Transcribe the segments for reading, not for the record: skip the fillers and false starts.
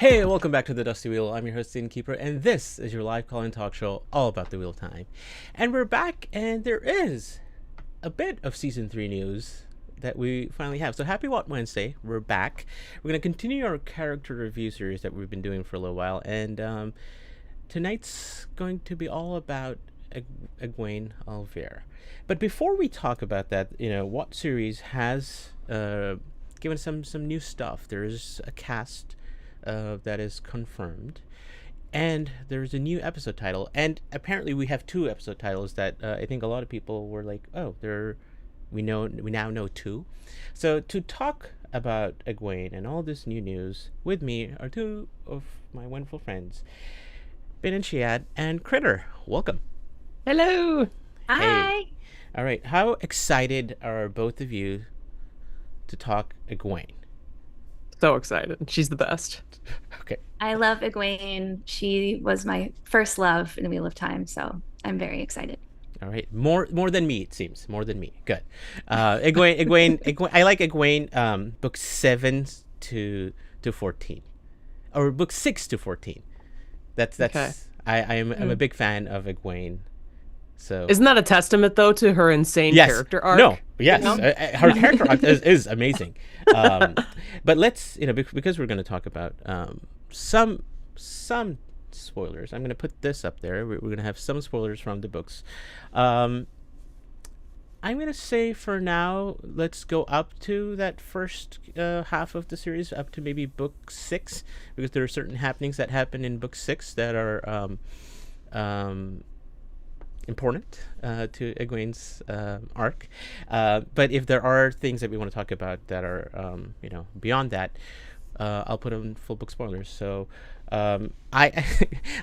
Hey, welcome back to the Dusty Wheel. I'm your host, Innkeeper, and this is your live call-in talk show all about the wheel time. And we're back, and there is a bit of Season 3 news that we finally have. So happy WoT Wednesday. We're back. We're going to continue our character review series that we've been doing for a little while, and tonight's going to be all about Egwene Alvier. But before we talk about that, WoT Series has given some new stuff. There's a cast that is confirmed, and there's a new episode title, and apparently we have two episode titles that I think a lot of people were like, oh, we now know two. So to talk about Egwene and all this new news with me are two of my wonderful friends, Bain Chiad and Kritter. Welcome. Hello. Hi. Hey. All right, how excited are both of you to talk Egwene? So excited. She's the best. Okay. I love Egwene. She was my first love in the Wheel of Time, so I'm very excited. All right. More than me, it seems. More than me. Good. Egwene. I like Egwene. Book 7 to 14, or book 6 to 14. That's. Okay. I'm a big fan of Egwene. So isn't that a testament though to her insane character arc? No. Yes. Her character arc is amazing. But let's because we're going to talk about some spoilers. I'm going to put this up there. We're going to have some spoilers from the books. I'm going to say for now, let's go up to that first half of the series, up to maybe book 6, because there are certain happenings that happen in book 6 that are important to Egwene's arc. But if there are things that we want to talk about that are beyond that, I'll put on full book spoilers. So I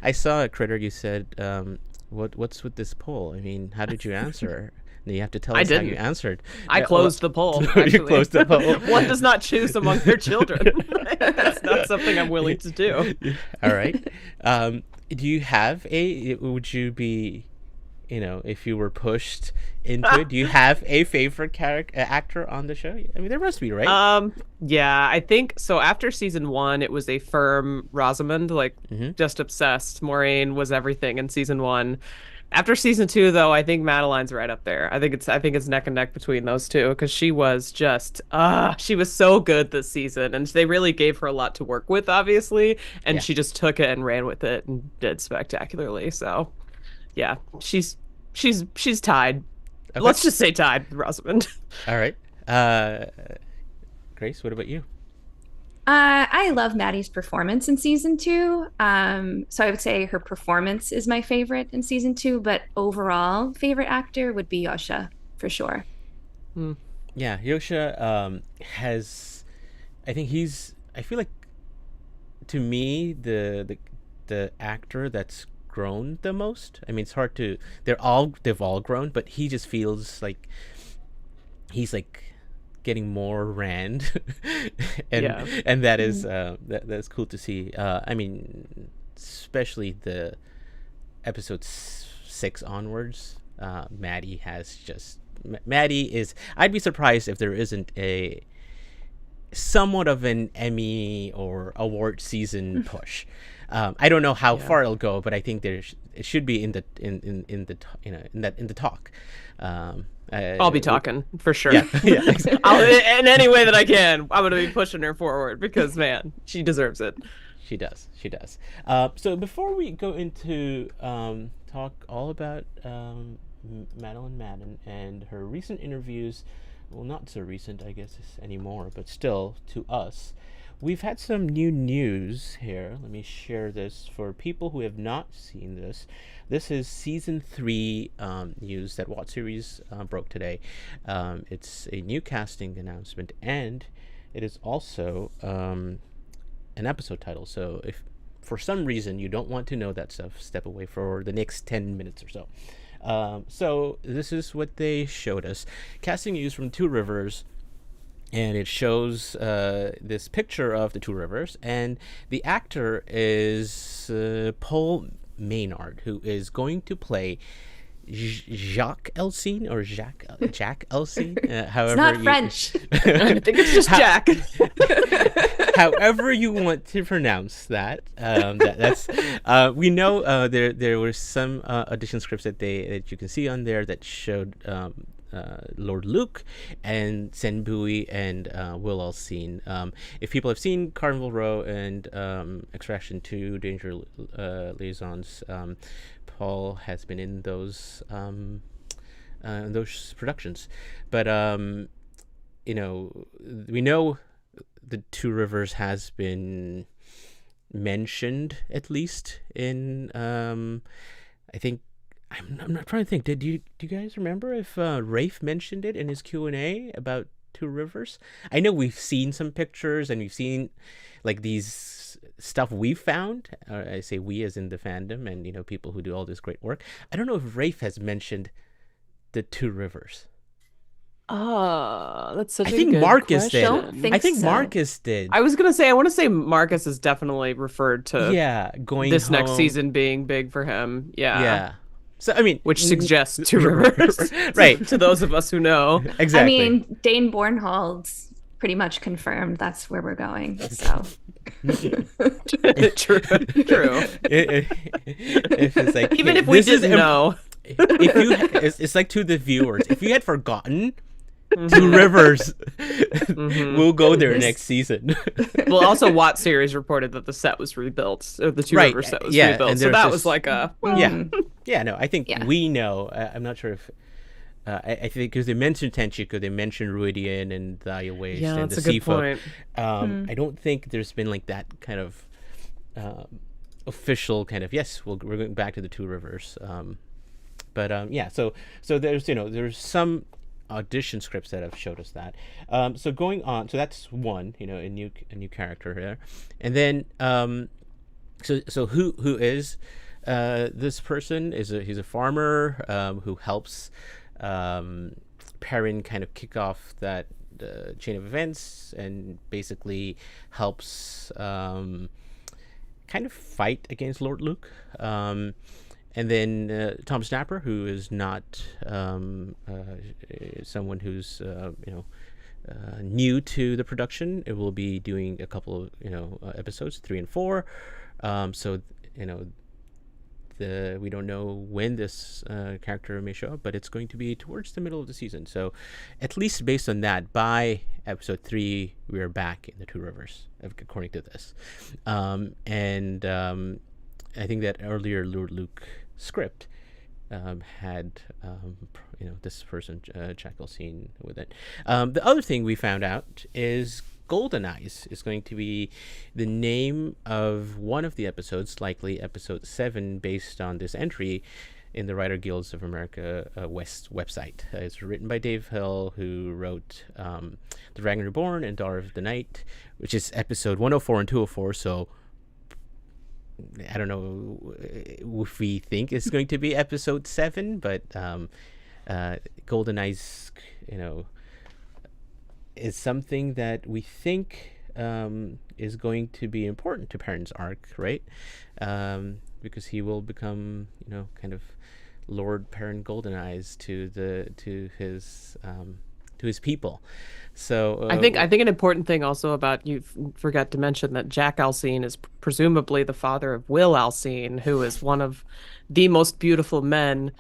I saw a Kritter. You said what's with this poll? I mean, how did you answer? And you have to tell us how you answered. I closed the poll. You closed the poll. One does not choose among their children. That's not something I'm willing to do. All right. Do you have would you be, if you were pushed into it, do you have a favorite actor on the show? I mean, there must be, right? Yeah, I think so. After season 1, it was a firm Rosamund, just obsessed. Moraine was everything in season 1. After season 2, though, I think Madeleine's right up there. I think it's neck and neck between those two, because she was just she was so good this season, and they really gave her a lot to work with, obviously, and she just took it and ran with it and did spectacularly. So yeah, she's tied. Okay. Let's just say tied with Rosamund. All right. Grace, what about you? I love Maddie's performance in season 2. So I would say her performance is my favorite in season 2, but overall favorite actor would be Yosha for sure. Yeah, Yosha has, I feel like, to me, the actor that's grown the most. I mean, it's hard to, they've all grown, but he just feels like he's like getting more Rand, and that is that's cool to see. I mean, especially the episode 6 onwards, Maddie is, I'd be surprised if there isn't a somewhat of an Emmy or award season push. I don't know how far it'll go, but I think it should be in the talk. I'll be talking for sure. Yeah, exactly. In any way that I can, I'm going to be pushing her forward because, man, she deserves it. She does. So before we go into talk all about Madeleine Madden and her recent interviews, well, not so recent, I guess, anymore, but still to us, we've had some new news here. Let me share this for people who have not seen this. This is season 3 news that WoT Series broke today. It's a new casting announcement, and it is also an episode title. So if for some reason you don't want to know that stuff, step away for the next 10 minutes or so. So this is what they showed us. Casting news from Two Rivers. And it shows this picture of the Two Rivers, and the actor is Paul Maynard, who is going to play Jacques Elsine or Jack Elsine. However, It's not French. I think it's just Jack. However you want to pronounce that. That's we know there were some audition scripts that you can see on there that showed Lord Luke and Senbui and Will Alcine. If people have seen Carnival Row and Extraction 2 Danger Liaisons, Paul has been in those productions. But we know the Two Rivers has been mentioned, at least in I think I'm not trying to think. Do you guys remember if Rafe mentioned it in his Q&A about Two Rivers? I know we've seen some pictures and we've seen like these stuff we've found. I say we as in the fandom and people who do all this great work. I don't know if Rafe has mentioned the Two Rivers. That's such I a think good Marcus question. did. Don't think I think so. Marcus did. I was gonna say I want to say Marcus is definitely referred to going this next home. season being big for him. Yeah. So I mean, Which suggests Two Rivers, right? To those of us who know. Exactly. I mean, Dane Bornhold's pretty much confirmed that's where we're going. So True. If it's like, Even hey, if we this is didn't know. if you, it's like to the viewers. If you had forgotten, Two Rivers will go there next season. Well, also WoT Series reported that the set was rebuilt, or the Two Right, Rivers set was yeah, rebuilt. and So there's that just- was like a Yeah, no, I think Yeah. we know. I'm not sure if. I think because they mentioned Tenchiku, they mentioned Ruidian and the Aiel Waste Yeah, and that's the a good Sifu. point. I don't think there's been like that kind of official kind of we're going back to the Two Rivers. So there's some audition scripts that have showed us that. So going on, so that's one, a new character here, and then so who is this person? He's a farmer who helps Perrin kind of kick off that chain of events and basically helps kind of fight against Lord Luke. And then Tom Snapper, who is not someone who's new to the production. It will be doing a couple of episodes 3 and 4. We don't know when this character may show up, but it's going to be towards the middle of the season. So at least based on that, by episode 3, we are back in the Two Rivers, according to this. I think that earlier Lord Luke script had this person Jackal scene with it. The other thing we found out is Golden Eyes is going to be the name of one of the episodes, likely episode 7, based on this entry in the Writer Guilds of America West website. It's written by Dave Hill, who wrote The Dragon Reborn and Daughter of the Night, which is episode 104 and 204. So I don't know if we think it's going to be episode 7, but Golden Eyes, is something that we think is going to be important to Perrin's arc, right? Because he will become, kind of Lord Perrin Golden Eyes to his people. So I think an important thing also about, you forgot to mention that Jack Alcine is presumably the father of Will Alcine, who is one of the most beautiful men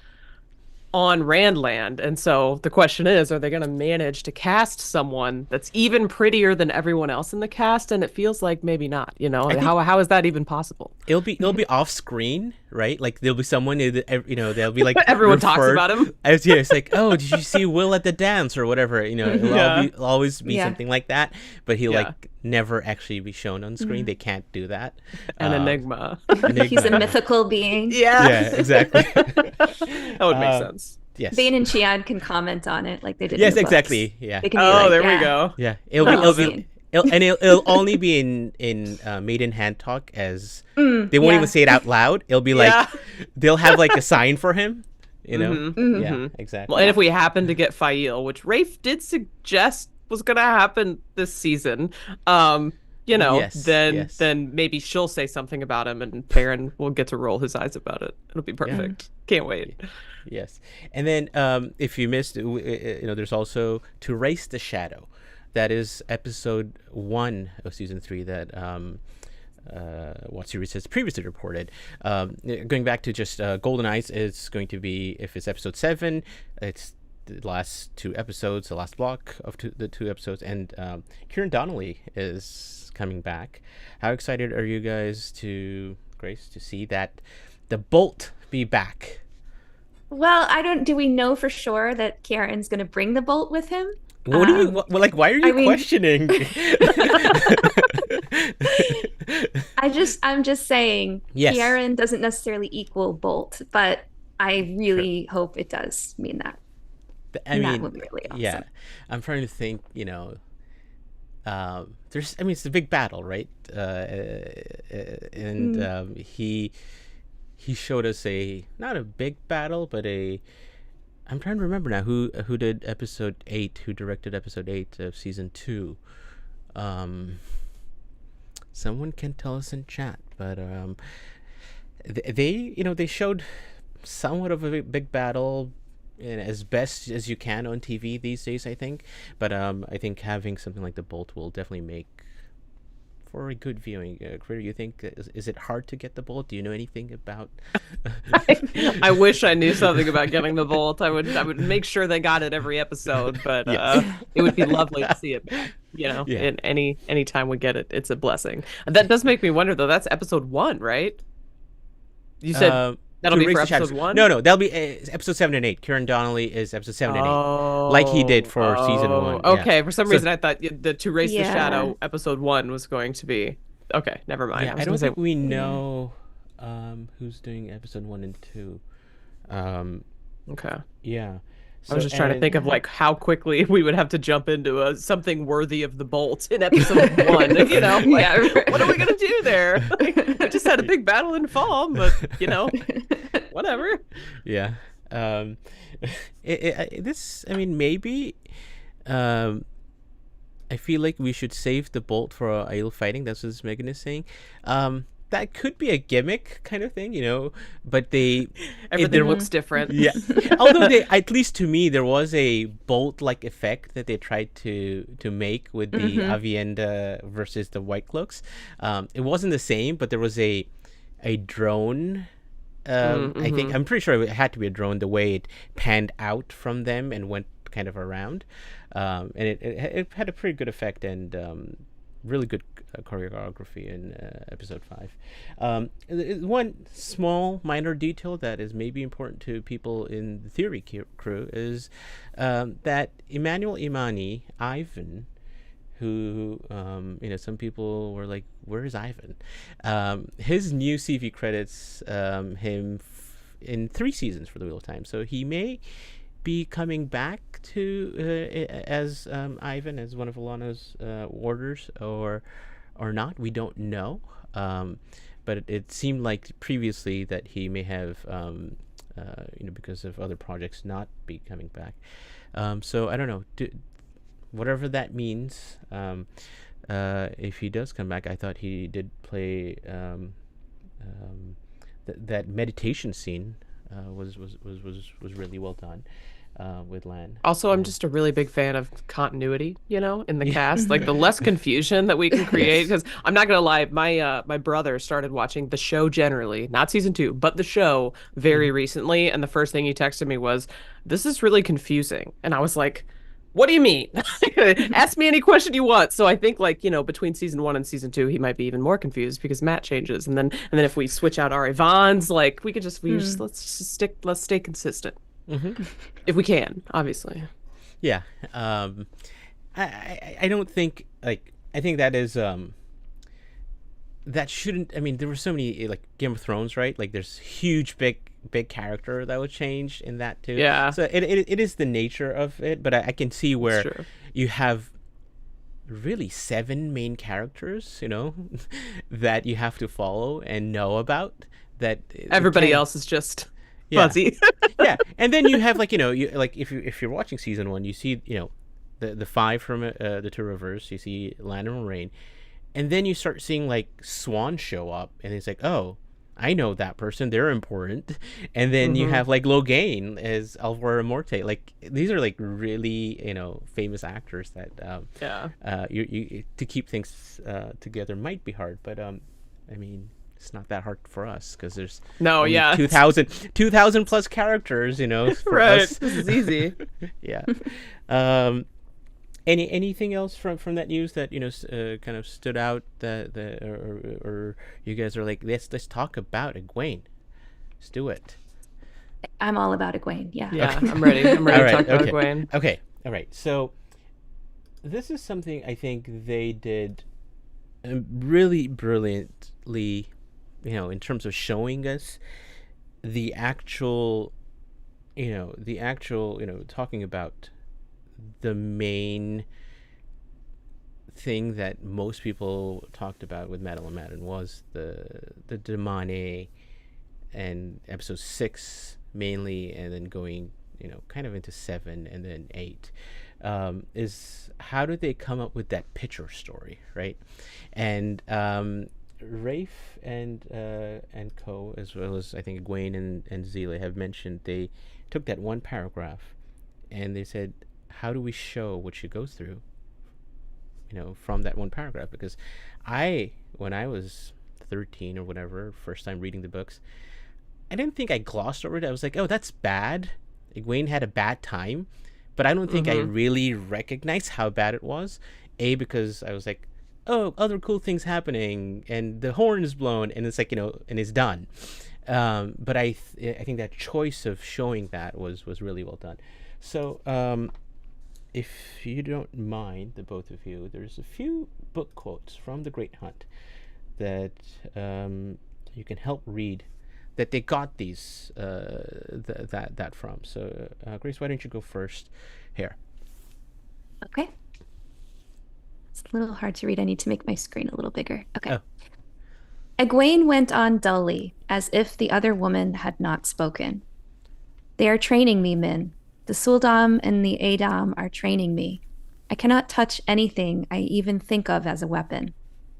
on Randland. And so the question is, are they going to manage to cast someone that's even prettier than everyone else in the cast? And it feels like maybe not, how is that even possible? It'll be off screen, right? Like there'll be someone, they'll be like Everyone talks referred- about him. It's like, oh, did you see Will at the dance or whatever? It'll always be something like that, but he'll like never actually be shown on screen. They can't do that. An enigma. He's a mythical being. Yeah, exactly. That would make sense. Yes. Bain and Chiad can comment on it like they did. Yes, in the books. exactly. Yeah. They can be Oh, like, there we go. Yeah. Alcine. It'll only be in maiden hand talk, as they won't even say it out loud. It'll be like they'll have like a sign for him. Yeah, exactly. Well, and if we happen to get Fael, which Rafe did suggest was going to happen this season, Yes, yes. then maybe she'll say something about him, and Perrin will get to roll his eyes about it. It'll be perfect. Can't wait. Yes. And then if you missed, there's also To Race the Shadow. That is episode 1 of season 3 that WoT Series has previously reported. Going back to just Golden Eyes, it's going to be, if it's episode 7, it's the last 2 episodes, the last block of the 2 episodes, and Kieran Donnelly is coming back. How excited are you guys Grace, to see that the Bolt be back? Well, do we know for sure that Kieran's going to bring the Bolt with him? What do you why are you questioning? I'm just saying, yes. Kieran doesn't necessarily equal Bolt, but I really hope it does mean that. That would be really awesome. Yeah, I'm trying to think. It's a big battle, right? He showed us not a big battle, but I'm trying to remember now who did episode 8, who directed episode 8 of season 2. Someone can tell us in chat, but they showed somewhat of a big battle, as best as you can on TV these days, I think. But I think having something like the Bolt will definitely make for a good viewing. Kritter, you think is it hard to get the Bolt? Do you know anything about? I wish I knew something about getting the Bolt. I would make sure they got it every episode, but it would be lovely to see it back. In any time we get it, it's a blessing. That does make me wonder, though. That's episode 1, right? You said that'll be for episode 1? No, that'll be episode 7 and 8. Kieran Donnelly is episode 7 and 8, like he did for season 1. Okay, yeah. For some reason I thought the To Race the Shadow episode 1 was going to be. Okay, never mind. Yeah, I don't think we know who's doing episode 1 and 2. Okay. Yeah. I was just trying to think of how quickly we would have to jump into something worthy of the Bolt in episode 1. What are we gonna do there? We just had a big battle in Fall, but whatever. Yeah. Maybe. I feel like we should save the Bolt for Aiel fighting. That's what Megan is saying. That could be a gimmick kind of thing, but everything looks different. Yeah. Although at least to me, there was a Bolt-like effect that they tried to make with the Avienda versus the White Cloaks. It wasn't the same, but there was a drone. I'm pretty sure it had to be a drone, the way it panned out from them and went kind of around. And it had a pretty good effect and really good choreography in episode 5. One small minor detail that is maybe important to people in the theory crew is that Emmanuel Imani, Ivan, who some people were like, where is Ivan? His new CV credits him in 3 seasons for the Wheel of Time, so he may be coming back to as Ivan, as one of Alana's warders, or not. We don't know, but it seemed like previously that he may have because of other projects not be coming back. So I don't know, whatever that means. If he does come back, I thought he did play that meditation scene was really well done with Lan. Also, I'm just a really big fan of continuity, in the cast. Like, the less confusion that we can create, because I'm not gonna lie, my brother started watching the show generally, not season 2, but the show very recently, and the first thing he texted me was, "This is really confusing," and I was like, what do you mean? Ask me any question you want. So I think between season 1 and season 2, he might be even more confused because Matt changes, and then if we switch out our Ivans, let's stay consistent if we can, obviously. Yeah. I don't think I think that is that shouldn't. I mean, there were so many Game of Thrones, right? There's huge big character that would change in that too. Yeah. So it is the nature of it, but I can see where you have really 7 main characters, that you have to follow and know about. That everybody else is just fuzzy. Yeah, and then you have if you're watching season 1, you see the 5 from the 2 rivers. You see Lan and Moraine. and then you start seeing like Swan show up, and it's like, oh, I know that person, they're important. And then you Mm-hmm. have like Logain as Alvaro Morte. Like these are like really, famous actors that Yeah. you to keep things together might be hard, but I mean, it's not that hard for us because there's No, only yeah. 2,000 plus characters, for Right. us. This is easy. Yeah. um anything else from that news that kind of stood out that or you guys are like, let's talk about Egwene, let's do it. I'm all about Egwene. Yeah. Yeah, Okay. I'm ready. I'm ready All to right. talk about Okay. Egwene. Okay. All right. So this is something I think they did really brilliantly, in terms of showing us the actual, talking about the main thing that most people talked about with Madeleine Madden was the demone, and episode 6 mainly, and then going kind of into 7 and then 8, is how do they come up with that picture story, right? And Rafe and co, as well as I think Egwene and Zila have mentioned, they took that one paragraph and they said, how do we show what she goes through, from that one paragraph? Because when I was 13 or whatever, first time reading the books, I didn't think I glossed over it. I was like, oh, that's bad. Egwene had a bad time, but I don't think I Mm-hmm. really recognized how bad it was. Because I was like, oh, other cool things happening, and the horn is blown, and it's like, and it's done. But I think that choice of showing that was really well done. So if you don't mind, the both of you, there's a few book quotes from The Great Hunt that you can help read, that they got these that from. So Grace, why don't you go first here? Okay. It's a little hard to read. I need to make my screen a little bigger. Okay. Oh, Egwene went on dully, as if the other woman had not spoken. They are training me, Min. The Suldam and the Adam are training me. I cannot touch anything I even think of as a weapon.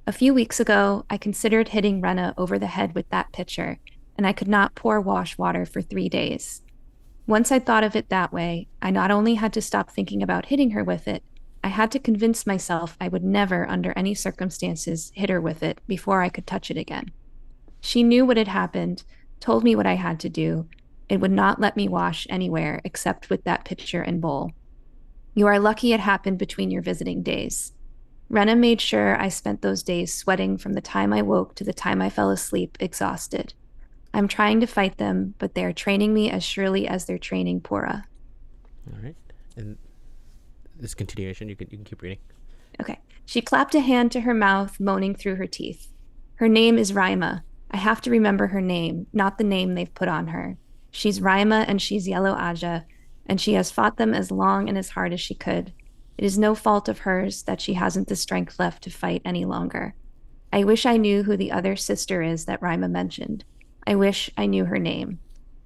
A few weeks ago, I considered hitting Renna over the head with that pitcher, and I could not pour wash water for 3 days. Once I thought of it that way, I not only had to stop thinking about hitting her with it, I had to convince myself I would never, under any circumstances, hit her with it before I could touch it again. She knew what had happened, told me what I had to do. It would not let me wash anywhere except with that pitcher and bowl. You are lucky it happened between your visiting days. Renna made sure I spent those days sweating from the time I woke to the time I fell asleep, exhausted. I'm trying to fight them, but they are training me as surely as they're training Pura. all right. And this continuation, you can keep reading. Okay. She clapped a hand to her mouth, moaning through her teeth. Her name is Rima. I have to remember her name, not the name they've put on her. She's Rima and she's Yellow Aja, and she has fought them as long and as hard as she could. It is no fault of hers that she hasn't the strength left to fight any longer. I wish I knew who the other sister is that Rima mentioned. I wish I knew her name.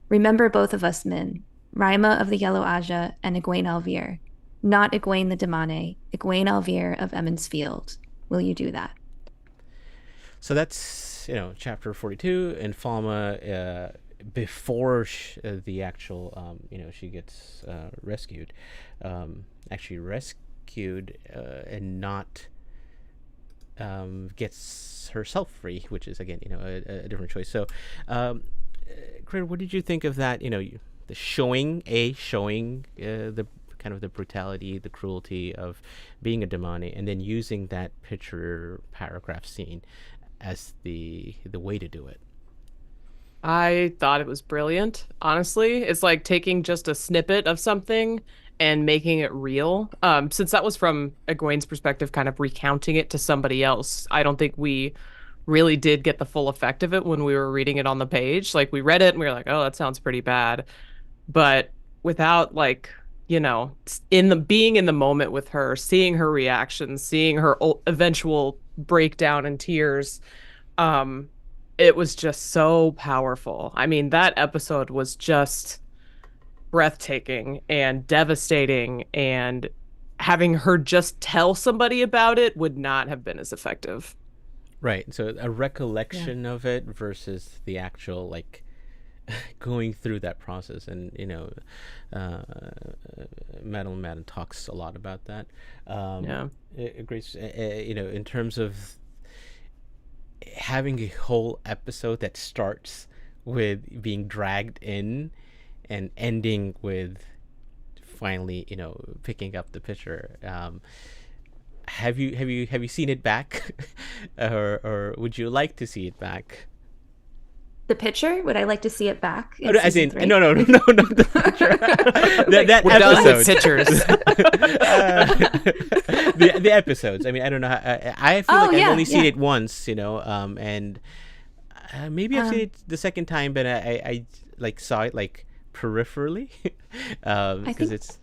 Remember both of us, Min. Rima of the Yellow Aja and Egwene Alvier. Not Egwene the Demane, Egwene Alvier of Emmons Field. Will you do that? So that's chapter 42, and Falma, before the actual she gets rescued, actually rescued, and not gets herself free, which is again a different choice. So Kritter, what did you think of that, the showing the kind of the brutality, the cruelty of being a demone, and then using that picture paragraph scene as the way to do it? I thought it was brilliant, honestly. It's like taking just a snippet of something and making it real. Since that was from Egwene's perspective, kind of recounting it to somebody else, I don't think we really did get the full effect of it when we were reading it on the page. Like we read it and we were like, oh, that sounds pretty bad. But without like, in the being in the moment with her, seeing her reaction, seeing her eventual breakdown in tears, um, it was just so powerful. I mean, that episode was just breathtaking and devastating, and having her just tell somebody about it would not have been as effective. Right. So a recollection of it versus the actual like going through that process, and uh, Madeleine Madden talks a lot about that. Yeah. It agrees. In terms of having a whole episode that starts with being dragged in and ending with finally picking up the picture. Have you seen it back, or would you like to see it back? The picture? Would I like to see it back in Oh, no, as season in, 3? no, not the picture. that We're done with episode. pictures. The episodes. I mean, I don't know. I feel like I've only seen yeah. it once, and maybe I've seen it the second time, but I like saw it like peripherally, because think- it's.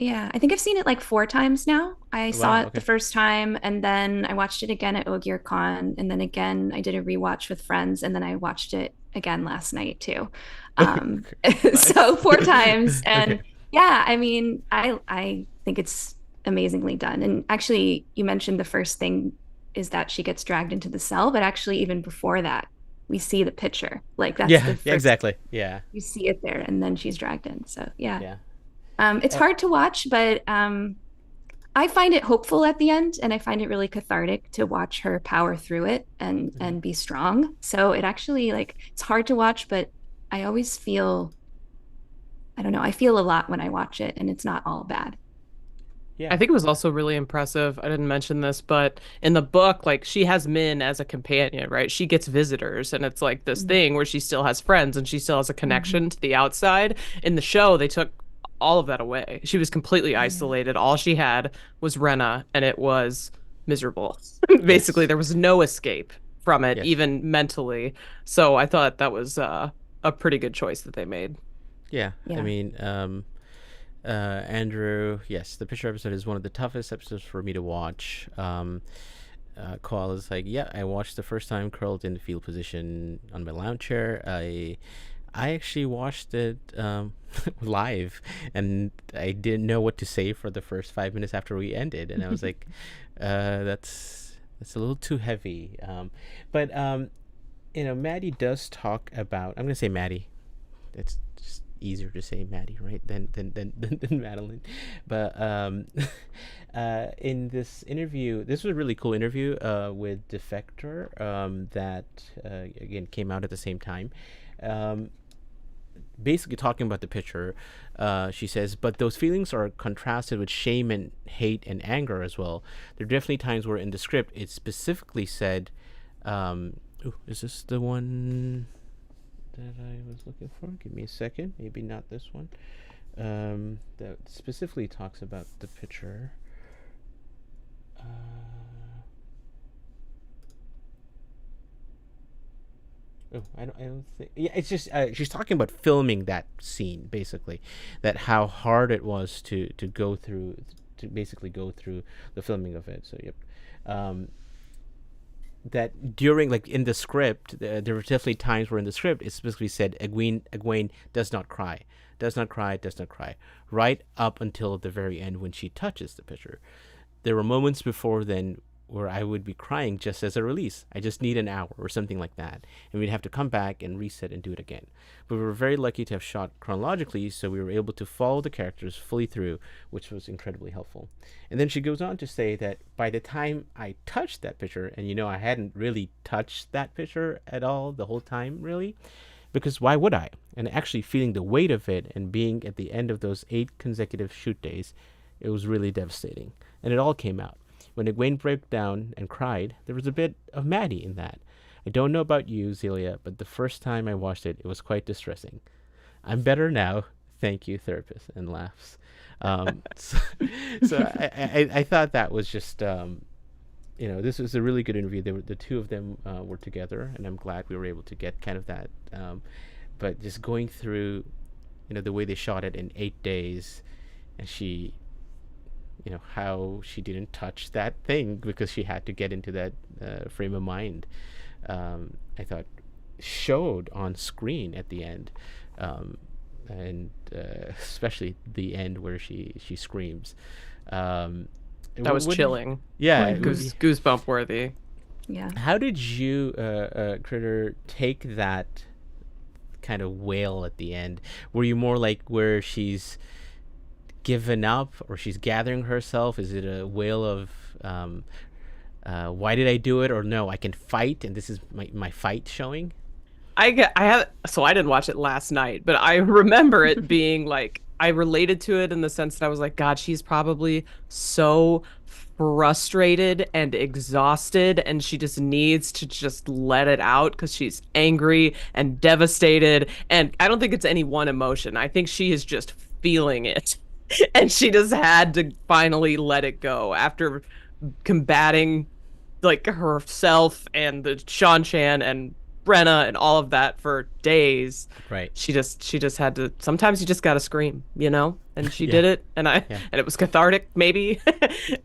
Yeah, I think I've seen it like 4 times now. I saw Wow, it the okay. first time, and then I watched it again at OgirCon, and then again I did a rewatch with friends, and then I watched it again last night too. Um, so 4 times, and Okay. yeah, I mean, I think it's amazingly done. And actually, you mentioned the first thing is that she gets dragged into the cell, but actually even before that, we see the picture. Like that's the Yeah, first exactly. Yeah, you see it there, and then she's dragged in. So yeah. yeah. It's Uh, hard to watch, but I find it hopeful at the end, and I find it really cathartic to watch her power through it mhm. and be strong. So it actually like it's hard to watch, but I always feel I don't know, I feel a lot when I watch it, and it's not all bad. Yeah. I think it was also really impressive. I didn't mention this, but in the book, like she has Min as a companion, right? She gets visitors, and it's like this thing where she still has friends and she still has a Mm-hmm. connection to the outside. In the show, they took all of that away. She was completely Yeah. isolated. All she had was Renna, and it was miserable. Basically, Yes. there was no escape from it, Yes. even mentally. So I thought that was a pretty good choice that they made. Yeah. I Yeah. mean, Andrew, yes, the picture episode is one of the toughest episodes for me to watch. Koala's like, yeah, I watched the first time curled in the field position on my lounge chair. I actually watched it live, and I didn't know what to say for the first 5 minutes after we ended, and I was like, that's a little too heavy. But Maddie does talk about. I'm gonna say Maddie. It's just easier to say Maddie, right? Than Madeline. But in this interview, this was a really cool interview with Defector, that again came out at the same time. Um, Basically talking about the picture, she says, but those feelings are contrasted with shame and hate and anger as well. There are definitely times where in the script it specifically said, ooh, is this the one that I was looking for? Give me a second. Maybe not this one. That specifically talks about the picture. Uh, Oh, I don't think. Yeah, it's just she's talking about filming that scene, basically, that how hard it was to go through, to basically go through the filming of it. So yep, um, that during like in the script, there were definitely times where in the script it specifically said Egwene does not cry, does not cry, does not cry, right up until the very end when she touches the picture. There were moments before then where I would be crying just as a release. I just need an hour or something like that. And we'd have to come back and reset and do it again. But we were very lucky to have shot chronologically, so we were able to follow the characters fully through, which was incredibly helpful. And then she goes on to say that by the time I touched that picture, and I hadn't really touched that picture at all the whole time, really, because why would I? And actually feeling the weight of it and being at the end of those 8 consecutive shoot days, it was really devastating. And it all came out. When Egwene broke down and cried, there was a bit of Maddie in that. I don't know about you, Zelia, but the first time I watched it, it was quite distressing. I'm better now. Thank you, therapist, and laughs. So, I thought that was just, this was a really good interview. The two of them were together, and I'm glad we were able to get kind of that. But just going through, the way they shot it in 8 days, and she how she didn't touch that thing because she had to get into that frame of mind, I thought showed on screen at the end, and especially the end where she screams. That was chilling. Yeah, Like goosebump worthy. Yeah. How did you, Kritter, take that kind of wail at the end? Were you more like where she's given up or she's gathering herself? Is it a wail of why did I do it, or no, I can fight and this is my fight showing? I didn't watch it last night, but I remember it being like, I related to it in the sense that I was like, God, she's probably so frustrated and exhausted, and she just needs to just let it out because she's angry and devastated. And I don't think it's any one emotion. I think she is just feeling it. And she just had to finally let it go after combating like herself and the Shan and Brenna and all of that for days. Right. She just had to, sometimes you just gotta scream, and she Yeah. did it, and Yeah. it was cathartic maybe.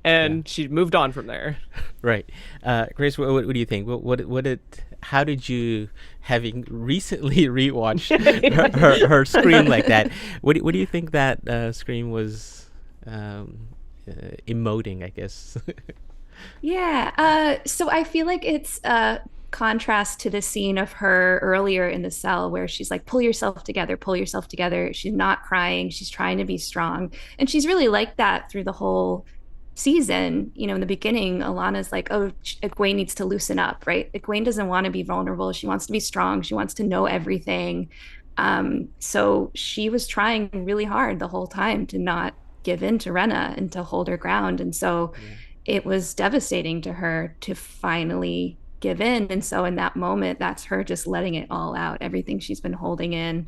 And Yeah. she moved on from there. Right. Grace, what do you think? How did you, having recently rewatched her scream like that, what do you think that scream was emoting, I guess? Yeah. So I feel like it's a contrast to the scene of her earlier in the cell where she's like, pull yourself together, pull yourself together. She's not crying. She's trying to be strong. And she's really like that through the whole season. In the beginning, Alana's like, oh, Egwene needs to loosen up, right? Egwene doesn't want to be vulnerable. She wants to be strong. She wants to know everything. So she was trying really hard the whole time to not give in to Renna and to hold her ground. And so it was devastating to her to finally give in. And so in that moment, that's her just letting it all out, everything she's been holding in,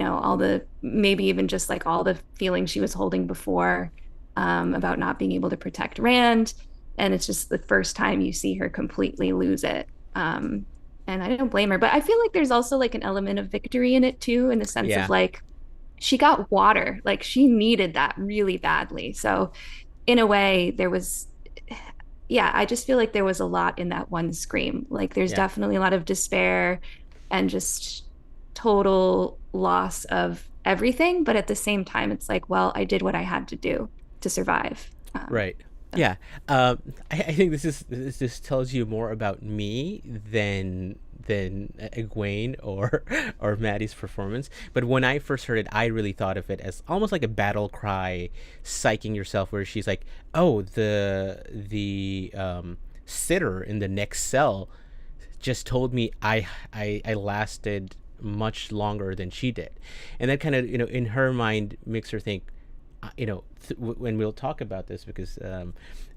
all the, maybe even just like all the feelings she was holding before, about not being able to protect Rand. And it's just the first time you see her completely lose it. And I don't blame her, but I feel like there's also like an element of victory in it too, in the sense Yeah. of like, she got water, like she needed that really badly. So in a way, there was, I just feel like there was a lot in that one scream. Like there's Yeah. definitely a lot of despair and just total loss of everything. But at the same time, it's like, well, I did what I had to do to survive. Right. Yeah. I think this tells you more about me than Egwene or Maddie's performance. But when I first heard it, I really thought of it as almost like a battle cry, psyching yourself, where she's like, "Oh, the sitter in the next cell just told me I lasted much longer than she did," and that kind of in her mind makes her think. When we'll talk about this, because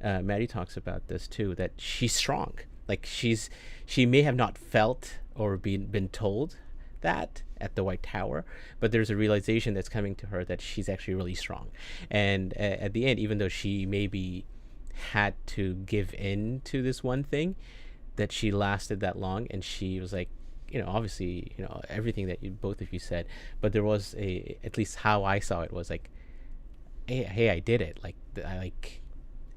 Maddie talks about this too, that she's strong. Like she may have not felt or been told that at the White Tower, but there's a realization that's coming to her that she's actually really strong. And at the end, even though she maybe had to give in to this one thing, that she lasted that long, and she was like, obviously, everything that both of you said, but there was at least how I saw it was like, hey, I did it. Like I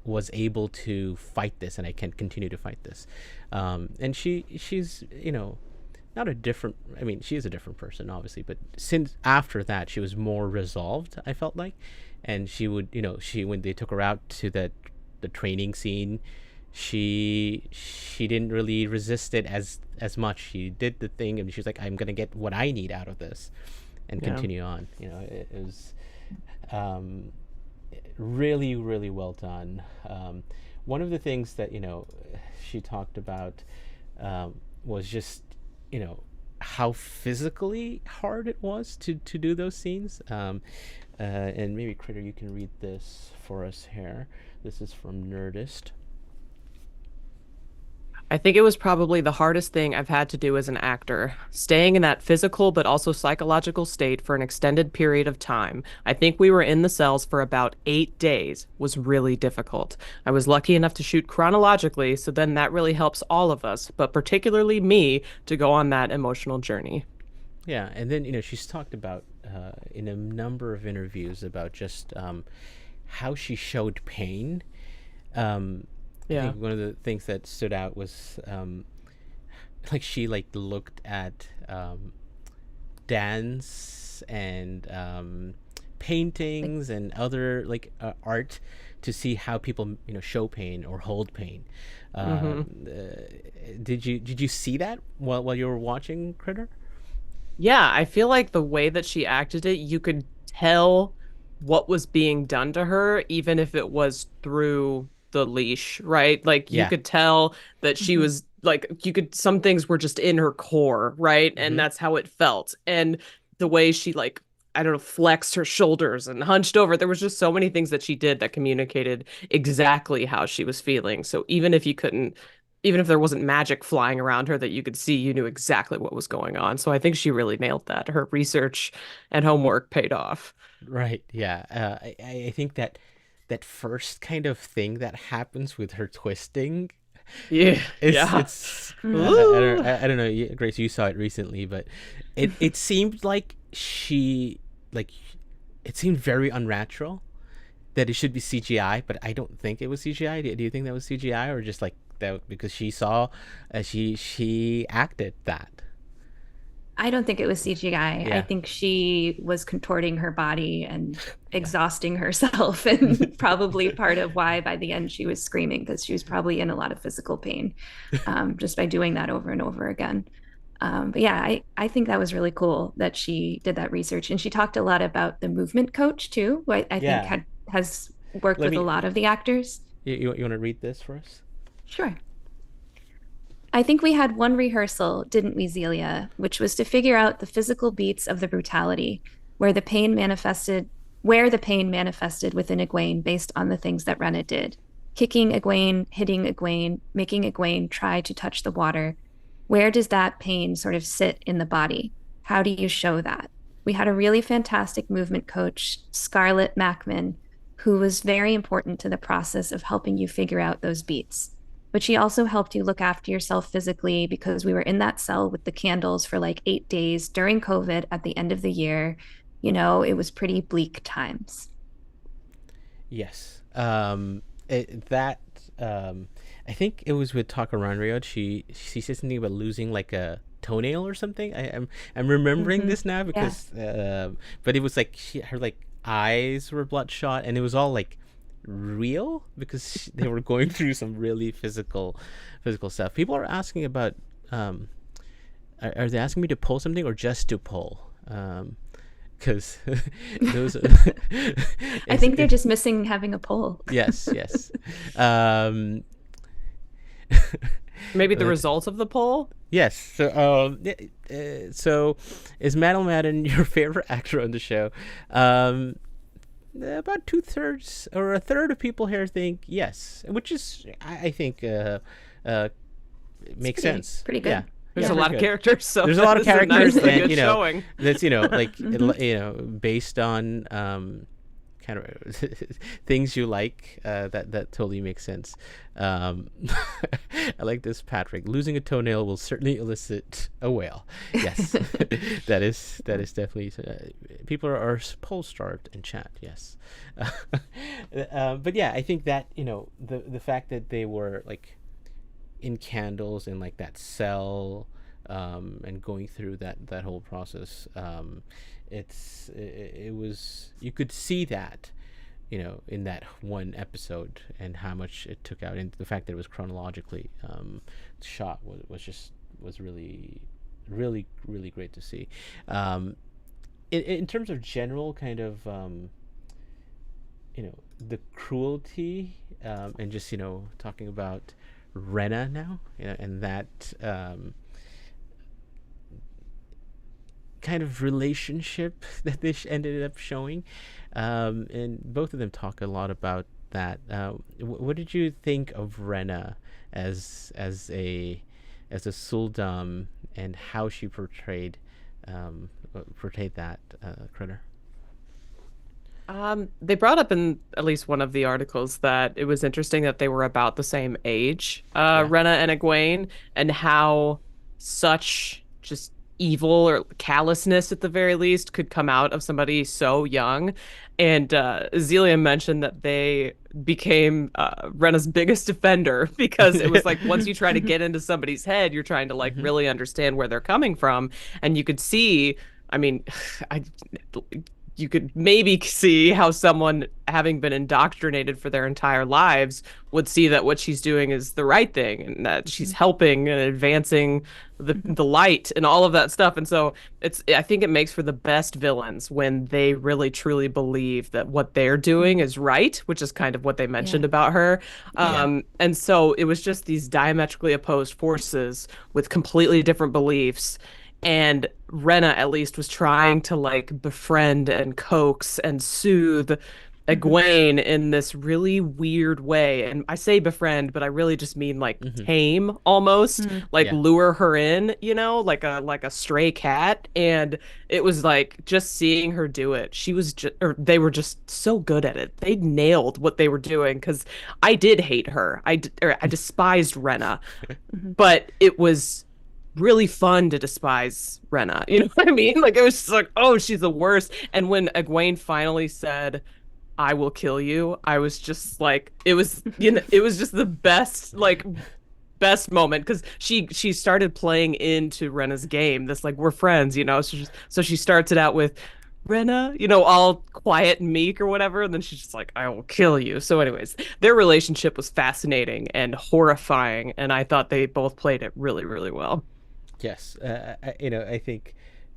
was able to fight this, and I can continue to fight this. And she's not a different. I mean, she is a different person, obviously, but since after that, she was more resolved. I felt like, and she would, when they took her out to the training scene, she didn't really resist it as much. She did the thing, and she's like, I'm gonna get what I need out of this, and continue on. It was. Really, really well done. One of the things that she talked about was just how physically hard it was to do those scenes. And maybe Kritter, you can read this for us here. This is from Nerdist. I think it was probably the hardest thing I've had to do as an actor. Staying in that physical but also psychological state for an extended period of time. I think we were in the cells for about 8 days was really difficult. I was lucky enough to shoot chronologically, so then that really helps all of us, but particularly me, to go on that emotional journey. Yeah, and then, she's talked about in a number of interviews about just how she showed pain. I think one of the things that stood out was she looked at Dan's and paintings and other like art to see how people show pain or hold pain. Did you see that while you were watching Kritter? Yeah, I feel like the way that she acted it, you could tell what was being done to her, even if it was through the leash, right? Like you Yeah. could tell that she Mhm. was like, some things were just in her core, right? And Mm-hmm. that's how it felt. And the way she, like, I don't know, flexed her shoulders and hunched over, there was just so many things that she did that communicated exactly how she was feeling. So even if there wasn't magic flying around her that you could see, you knew exactly what was going on. So I think she really nailed that. Her research and homework paid off. Right. Yeah. I think that first kind of thing that happens with her twisting, Yeah, it's yeah. it's Mhm. I don't know, Grace, you saw it recently, but it seemed like it seemed very unnatural, that it should be CGI, but I don't think it was CGI. Do you think that was CGI, or just like that because she saw, she acted that? I don't think it was CGI. I Yeah. think she was contorting her body and exhausting herself, and probably part of why by the end she was screaming, because she was probably in a lot of physical pain just by doing that over and over again. But yeah, I think that was really cool that she did that research. And she talked a lot about the movement coach too, who I think Yeah. has worked Let with a me. lot of the actors. You want to read this for us? Sure. I think we had one rehearsal, didn't we, Zelia, which was to figure out the physical beats of the brutality, where the pain manifested, where the pain manifested within Egwene based on the things that Renna did. Kicking Egwene, hitting Egwene, making Egwene try to touch the water. Where does that pain sort of sit in the body? How do you show that? We had a really fantastic movement coach, Scarlett Mackman, who was very important to the process of helping you figure out those beats. But she also helped you look after yourself physically, because we were in that cell with the candles for like 8 days during COVID at the end of the year. It was pretty bleak times. Yes. That I think it was with Takaranryo. She said something about losing like a toenail or something. I'm remembering Mm-hmm. this now Yeah. because but it was like her like eyes were bloodshot, and it was all like real because they were going through some really physical stuff. People are asking about are they asking me to pull something or just to pull? Because those I think they're just missing having a poll. yes, yes. um Maybe the but result of the poll. yes, so so is Madeleine Madden your favorite actor on the show? About 2/3 or a third of people here think yes, which is I think uh makes sense. Pretty Yeah, good. There's Yeah. a lot of good. characters, so There's a lot of this is characters, nicely and good showing. that's like Mhm. based on kind of things you like, that totally makes sense. um I like this, Patrick. Losing a toenail will certainly elicit a whale. Yes. That is definitely people are poll starved in chat. Yes. But yeah, I think that the fact that they were like in candles in like that cell, and going through that whole process, it was, you could see that in that one episode, and how much it took out, and the fact that it was chronologically shot was really really great to see. In terms of general kind of the cruelty, and just talking about Renna now, and that kind of relationship that they ended up showing, and both of them talk a lot about that. What did you think of Renna as a Suldam, and how she portrayed that, Critter? They brought up in at least one of the articles that it was interesting that they were about the same age, Yeah. Renna and Egwene, and how such just evil or callousness at the very least could come out of somebody so young. And Zelia mentioned that they became Renna's biggest defender because it was like once you try to get into somebody's head, you're trying to like Hmm. really understand where they're coming from, and you could see. I mean, I you could maybe see how someone having been indoctrinated for their entire lives would see that what she's doing is the right thing and that she's helping and advancing the light and all of that stuff. And so I think it makes for the best villains when they really truly believe that what they're doing is right, which is kind of what they mentioned about her. And so it was just these diametrically opposed forces with completely different beliefs, and Renna at least was trying to like befriend and coax and soothe Egwene in this really weird way. And I say befriend, but I really just mean like tame almost, like lure her in, you know, like a stray cat. And it was like just seeing her do it. She was just, or they were just so good at it. They nailed what they were doing, because I did hate her. I despised Renna, but it was really fun to despise Renna. You know what I mean? Like, it was just like, oh, she's the worst. And when Egwene finally said, "I will kill you," I was just like, it was, you know, it was just the best, like, best moment, because she started playing into Renna's game. This like, we're friends, you know. So she starts it out with Renna, you know, all quiet and meek or whatever, and then she's just like, "I will kill you." So, anyways, their relationship was fascinating and horrifying, and I thought they both played it really, really well. Yes, you know, I think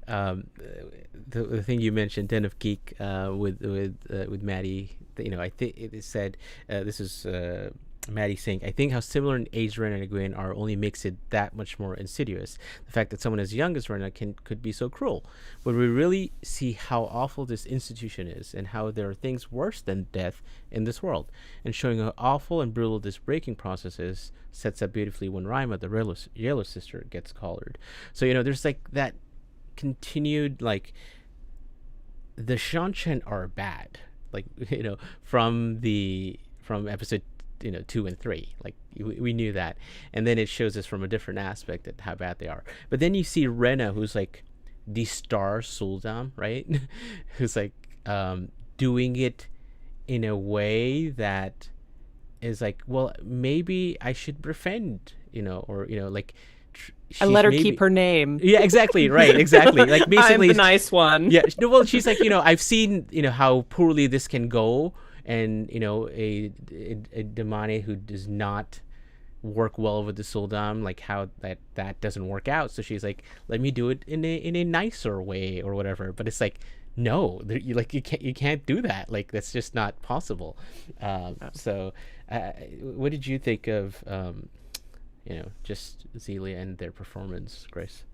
the thing you mentioned, Den of Geek, with Maddie, you know, I think it said this is Maddie saying, "I think how similar in age Renna and Egwene are only makes it that much more insidious. The fact that someone as young as Renna could be so cruel. When we really see how awful this institution is and how there are things worse than death in this world, and showing how awful and brutal this breaking process is, sets up beautifully when Rima, the yellow sister, gets collared." So, you know, there's like that continued, like, the Shanshan are bad, like, you know, from episode, you know, 2 and 3, like we knew that, and then it shows us from a different aspect at how bad they are. But then you see Renna, who's like the star Suldam, right? Who's like doing it in a way that is like, well, maybe I should befriend, you know, or, you know, like, I let her keep her name. Yeah, exactly, right, exactly. Like, basically, I'm the nice one. Yeah, well, she's like, you know, I've seen, you know, how poorly this can go, and, you know, a Damane who does not work well with the Suldam, like how that doesn't work out. So she's like, let me do it in a nicer way or whatever. But it's like, no, you can't do that. Like, that's just not possible. So what did you think of you know, just Zelia and their performance, Grace?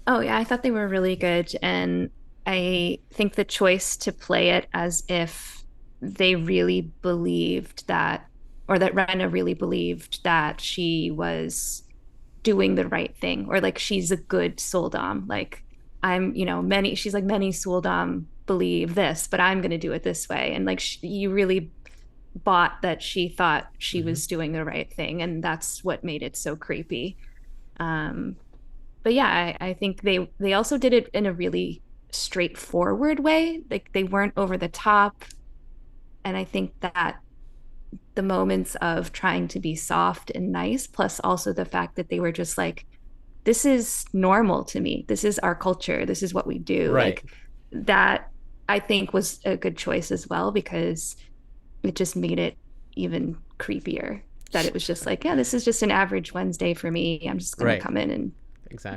Oh, yeah, I thought they were really good. And I think the choice to play it as if they really believed that, or that Renna really believed that she was doing the right thing, or like she's a good Suldam. Like, I'm, you know, she's like, many Suldam believe this, but I'm going to do it this way. And like, you really bought that she thought she was doing the right thing. And that's what made it so creepy. But yeah, I think they also did it in a really straightforward way. Like, they weren't over the top. And I think that the moments of trying to be soft and nice, plus also the fact that they were just like, this is normal to me. This is our culture. This is what we do. Right. Like, that, I think, was a good choice as well, because it just made it even creepier. That it was just like, yeah, this is just an average Wednesday for me. I'm just going to come in and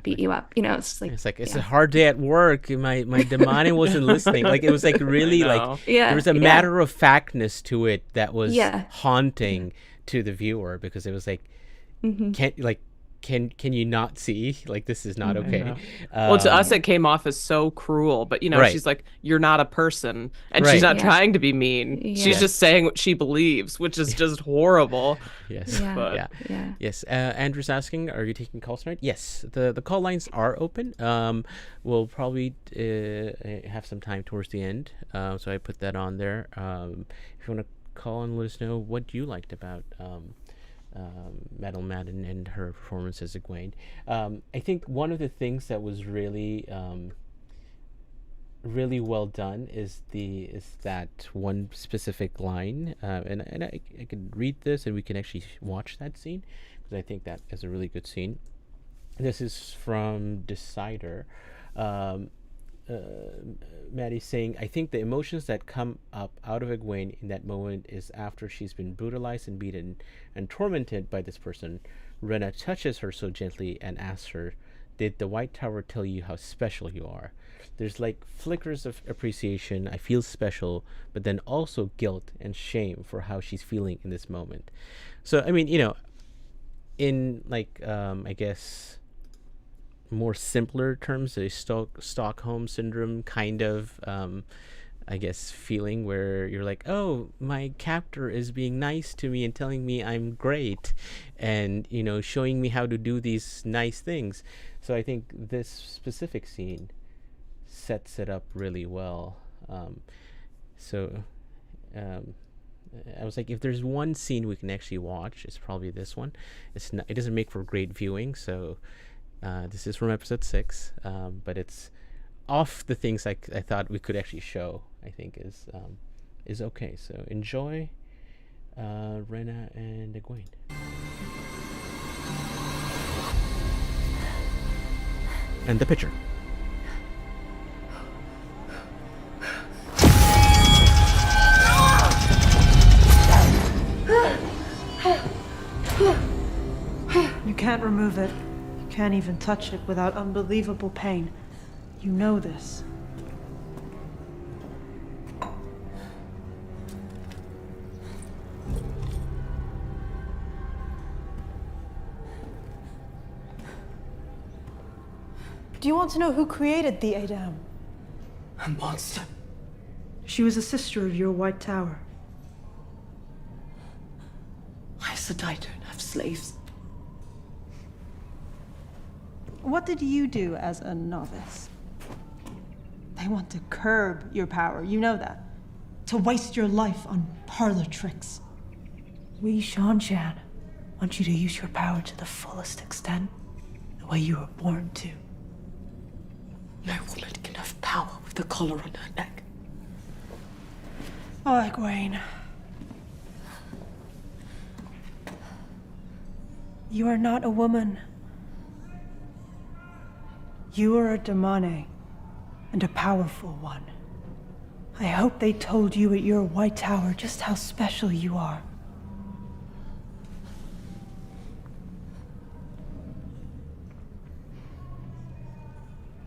beat you up. You know, it's like it's a hard day at work. My Damane wasn't listening. Like, it was like really like, there was a matter of factness to it that was haunting to the viewer, because it was like, can you not see, like, this is not okay? Well, to us it came off as so cruel, but, you know, she's like, you're not a person, and she's not trying to be mean. She's just saying what she believes, which is just horrible. Yes. Yes. Andrew's asking, are you taking calls tonight? Yes, the call lines are open. We'll probably have some time towards the end, so I put that on there. If you want to call and let us know what you liked about Madeleine Madden and her performance as Egwene. I think one of the things that was really really well done is that one specific line, and I could read this and we can actually watch that scene, because I think that is a really good scene. This is from Decider. Maddie's saying, I think the emotions that come up out of Egwene in that moment is after she's been brutalized and beaten and tormented by this person. Renna touches her so gently and asks her, did the White Tower tell you how special you are? There's like flickers of appreciation. I feel special, but then also guilt and shame for how she's feeling in this moment. So, I mean, in like, I guess, more simpler terms, a Stockholm syndrome kind of, I guess, feeling where you're like, oh, my captor is being nice to me and telling me I'm great and, showing me how to do these nice things. So I think this specific scene sets it up really well. I was like, if there's one scene we can actually watch, it's probably this one. It doesn't make for great viewing, so this is from episode 6, but it's off the things I thought we could actually show. I think is okay. So enjoy Renna and Egwene. And the picture. You can't remove it. You can't even touch it without unbelievable pain. You know this. Do you want to know who created the Adam? A monster. She was a sister of your White Tower. I said I don't have slaves. What did you do as a novice? They want to curb your power, you know that. To waste your life on parlor tricks. We Shan want you to use your power to the fullest extent, the way you were born to. No woman can have power with a collar on her neck. Oh, Egwene. You are not a woman. You are a demone, and a powerful one. I hope they told you at your White Tower just how special you are.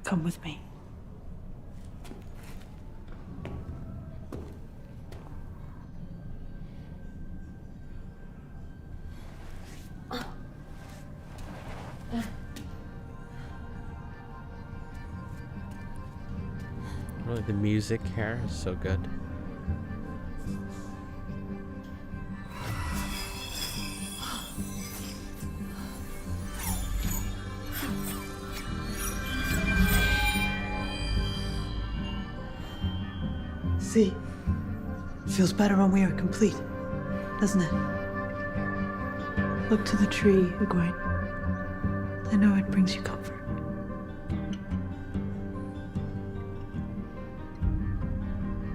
Come with me. Really, the music here is so good. See? Feels better when we are complete, doesn't it? Look to the tree, Egwene. I know it brings you comfort.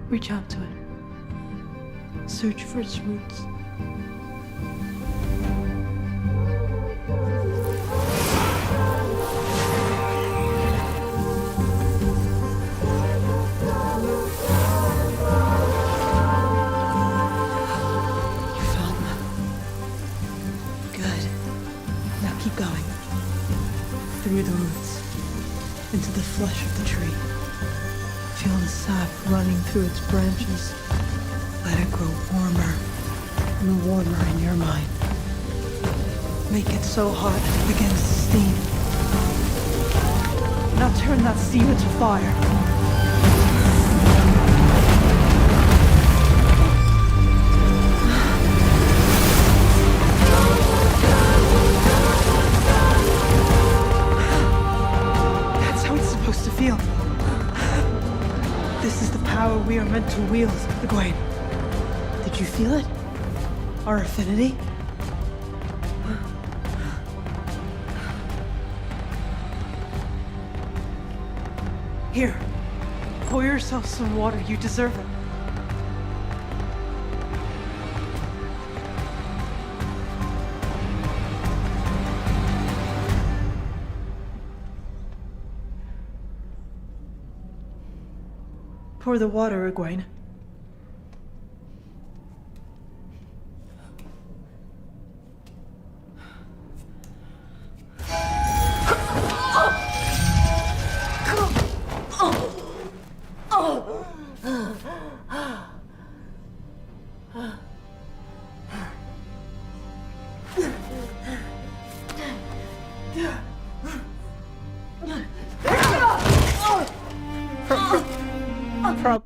Reach out to it. Search for its roots. Through the roots, into the flesh of the tree. Feel the sap running through its branches. Let it grow warmer and warmer in your mind. Make it so hot it begins to steam. Now turn that steam into fire. To feel. This is the power we are meant to wield, Egwene. Did you feel it? Our affinity? Here, pour yourself some water. You deserve it. Pour the water, Egwene.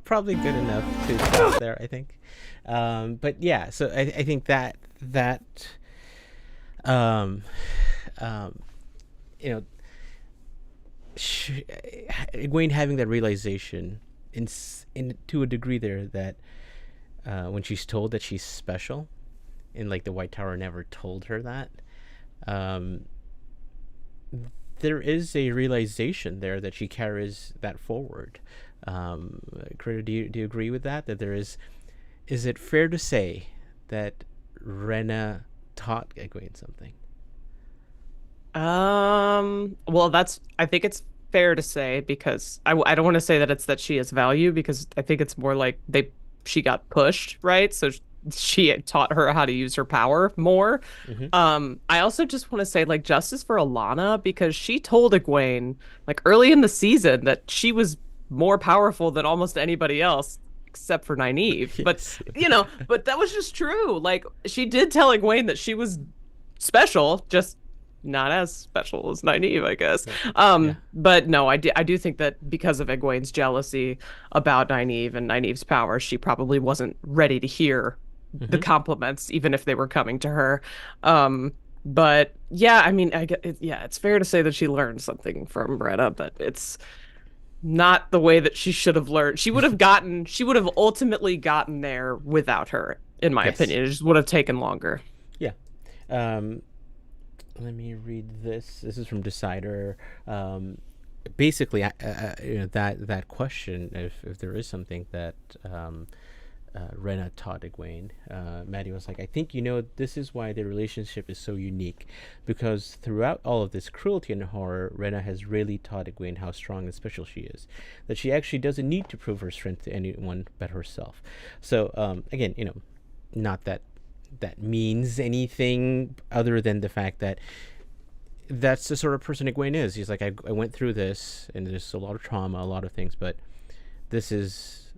Probably good enough to stop there, I think. But yeah, so I think that you know, Egwene having that realization in to a degree there that when she's told that she's special, and like the White Tower never told her that, there is a realization there that she carries that forward. Kritter, do you agree with that? That there is it fair to say that Renna taught Egwene something? Well, I think it's fair to say, because I don't want to say that it's that she has value, because I think it's more like she got pushed, right? So she had taught her how to use her power more. I also just want to say, like, justice for Alana, because she told Egwene, like, early in the season that she was more powerful than almost anybody else except for Nynaeve. Yes. But but that was just true. Like, she did tell Egwene that she was special, just not as special as Nynaeve, I guess. Yeah. But no, I do think that because of Egwene's jealousy about Nynaeve and Nynaeve's power, she probably wasn't ready to hear the compliments, even if they were coming to her. But yeah, I mean, it's fair to say that she learned something from Renna, but it's not the way that she should have learned. She would have ultimately gotten there without her, in my opinion. It just would have taken longer. Yeah. Let me read this. This is from Decider. Basically, that question, if there is something that Renna taught Egwene, Maddie was like, I think this is why their relationship is so unique, because throughout all of this cruelty and horror, Renna has really taught Egwene how strong and special she is, that she actually doesn't need to prove her strength to anyone but herself. So again, not that means anything other than the fact that that's the sort of person Egwene is. He's like, I went through this, and there's a lot of trauma, a lot of things, but this is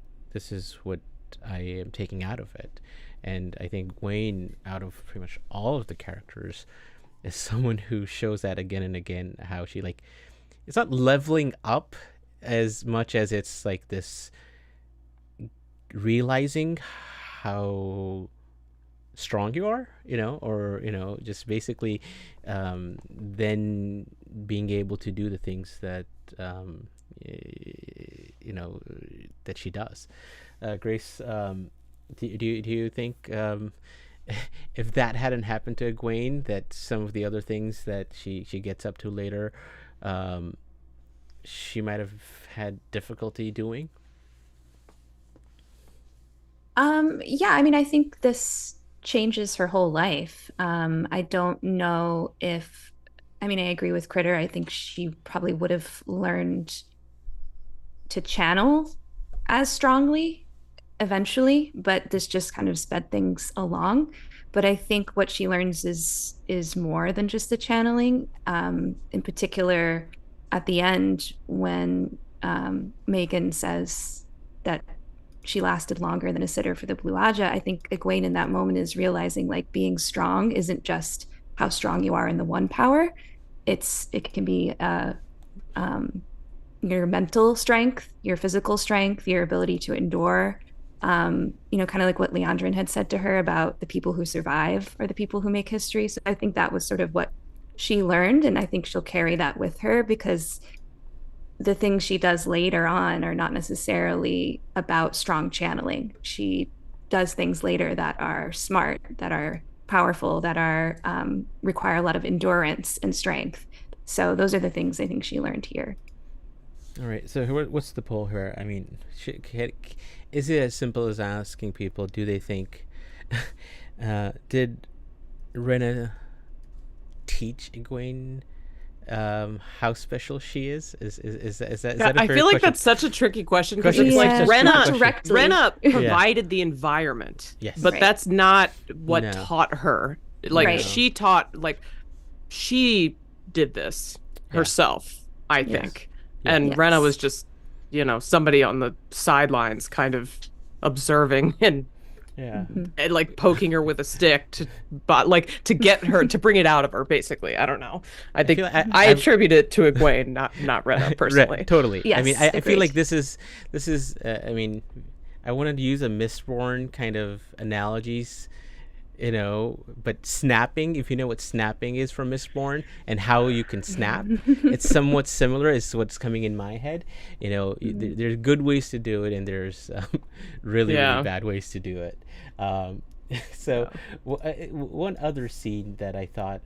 what I am taking out of it. And I think Egwene, out of pretty much all of the characters, is someone who shows that again and again, how she, like, it's not leveling up as much as it's like this realizing how strong you are, or just basically then being able to do the things that that she does. Grace, do you think if that hadn't happened to Egwene, that some of the other things that she gets up to later, she might have had difficulty doing? Yeah, I mean, I think this changes her whole life. I don't know if, I agree with Kritter. I think she probably would have learned to channel as strongly eventually, but this just kind of sped things along. But I think what she learns is more than just the channeling. In particular, at the end, when Megan says that she lasted longer than a sitter for the Blue Aja, I think Egwene in that moment is realizing, like, being strong isn't just how strong you are in the one power. It can be your mental strength, your physical strength, your ability to endure. Kind of like what Leandrin had said to her about the people who survive are the people who make history. So I think that was sort of what she learned, and I think she'll carry that with her, because the things she does later on are not necessarily about strong channeling. She does things later that are smart, that are powerful, that are require a lot of endurance and strength. So those are the things I think she learned here. All right. So what's the poll here? I mean, is it as simple as asking people, do they think, did Renna teach Egwene how special she is? Is that Yeah, a fair I feel like question? that's such a tricky question because Question- it's like it's a Renna, tricky question. Renna provided the environment, Yes. but Right. that's not what No. taught her. Like Right. she taught, like she did this herself, I Yes. think, Yeah. and Yes. Renna was just, somebody on the sidelines, kind of observing and Yeah. and like poking her with a stick to get her to bring it out of her, basically. I don't know. I think feel like I I've- attribute it to Egwene, not Renna personally. Right, totally. I mean, Yes, I feel like agreed. this is. I mean, I wanted to use a Mistborn kind of analogies, but snapping. If you know what snapping is from Mistborn and how you can snap, it's somewhat similar. Is what's coming in my head. There's good ways to do it, and there's really bad ways to do it. One other scene that I thought,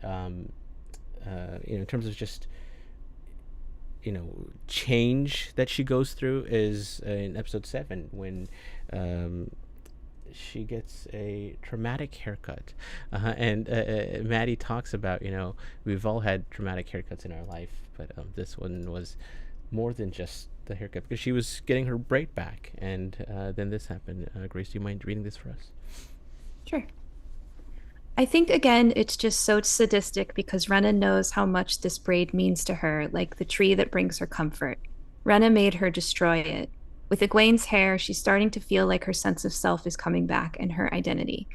in terms of just change that she goes through is in episode 7 when she gets a traumatic haircut, and Maddie talks about we've all had traumatic haircuts in our life, but this one was more than just the haircut because she was getting her braid back, and then this happened. Grace, do you mind reading this for us? Sure. I think, again, it's just so sadistic because Renna knows how much this braid means to her, like the tree that brings her comfort. Renna made her destroy it. With Egwene's hair, she's starting to feel like her sense of self is coming back and her identity.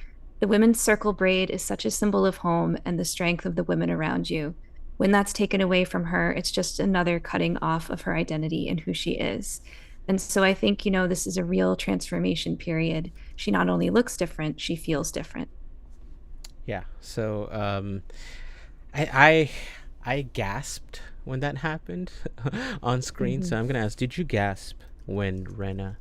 The women's circle braid is such a symbol of home and the strength of the women around you. When that's taken away from her, it's just another cutting off of her identity and who she is. And so I think, this is a real transformation period. She not only looks different, she feels different. Yeah. So I gasped when that happened on screen. So I'm gonna ask, did you gasp when Renna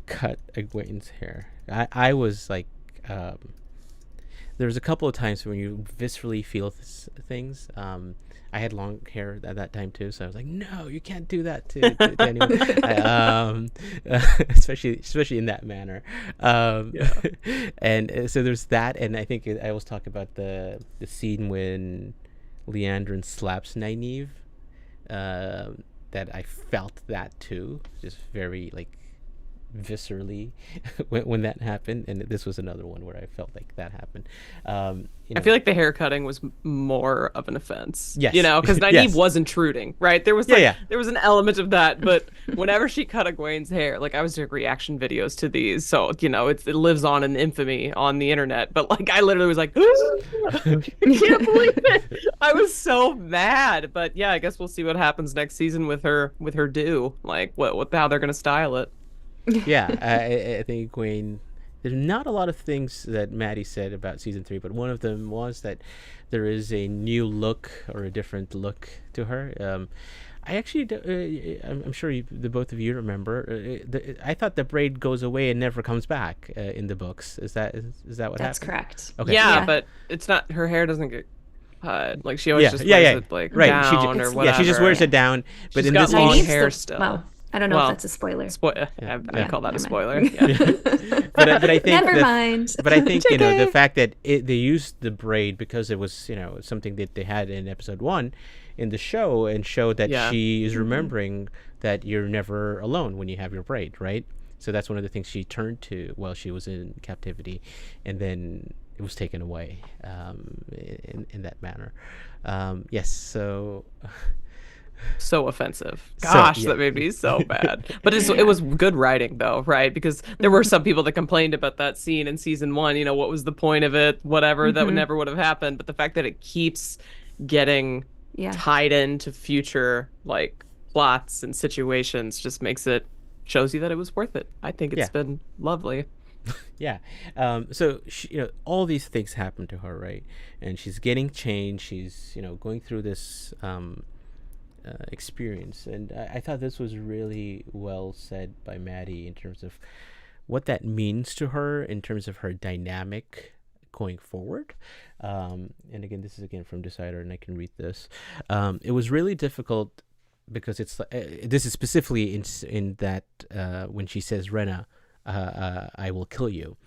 cut Egwene's hair? I was like, there was a couple of times when you viscerally feel things. I had long hair at that time too, so I was like, "No, you can't do that to anyone," especially in that manner. And so there's that, and I think I always talk about the scene when Leandrin slaps Nynaeve. That I felt that too, just very like viscerally when that happened, and this was another one where I felt like that happened. I feel like the hair cutting was more of an offense. Yes. Because Nynaeve Yes. was intruding, right? There was there was an element of that, but whenever she cut Egwene's hair, like I was doing reaction videos to these, so it lives on in infamy on the internet. But like I literally was like, I can't believe it. I was so mad. But yeah, I guess we'll see what happens next season with her do. Like how they're gonna style it. Yeah, I think Egwene. There's not a lot of things that Maddie said about season 3, but one of them was that there is a new look or a different look to her. I actually, I'm sure the both of you remember. I thought the braid goes away and never comes back in the books. Is that what happened? That's correct. Okay. Yeah, but it's not. Her hair doesn't get cut. Like she always just wears it like right. down or whatever. Yeah, she just wears it down. But She's in got this long case, hair still. Well, I don't know if that's a spoiler. I call that a spoiler. But I think Never mind. But I think It's the okay. fact that they used the braid because it was something that they had in episode 1 in the show, and showed that she is remembering that you're never alone when you have your braid, right? So that's one of the things she turned to while she was in captivity, and then it was taken away in that manner. Yes, so. So offensive. Gosh, that made me so bad. But it was good writing though, right? Because there were some people that complained about that scene in season 1. What was the point of it? Whatever, that never would have happened. But the fact that it keeps getting tied into future like plots and situations just shows you that it was worth it. I think it's been lovely. Yeah. So she, all these things happen to her, right? And she's getting changed. She's going through this experience, and I thought this was really well said by Maddie in terms of what that means to her in terms of her dynamic going forward. And again, this is from Decider, and I can read this. It was really difficult because it's this is specifically in that when she says, Renna, I will kill you.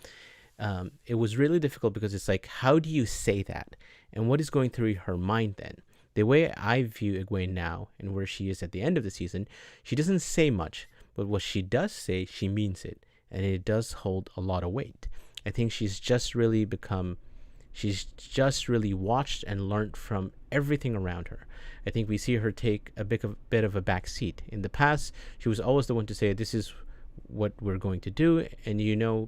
It was really difficult because it's like, how do you say that, and what is going through her mind then? the way I view Egwene now and where she is at the end of the season, she doesn't say much, but what she does say, she means it, and it does hold a lot of weight. I think she's just really watched and learned from everything around her. I think we see her take a bit of a back seat. In the past, she was always the one to say, this is what we're going to do, and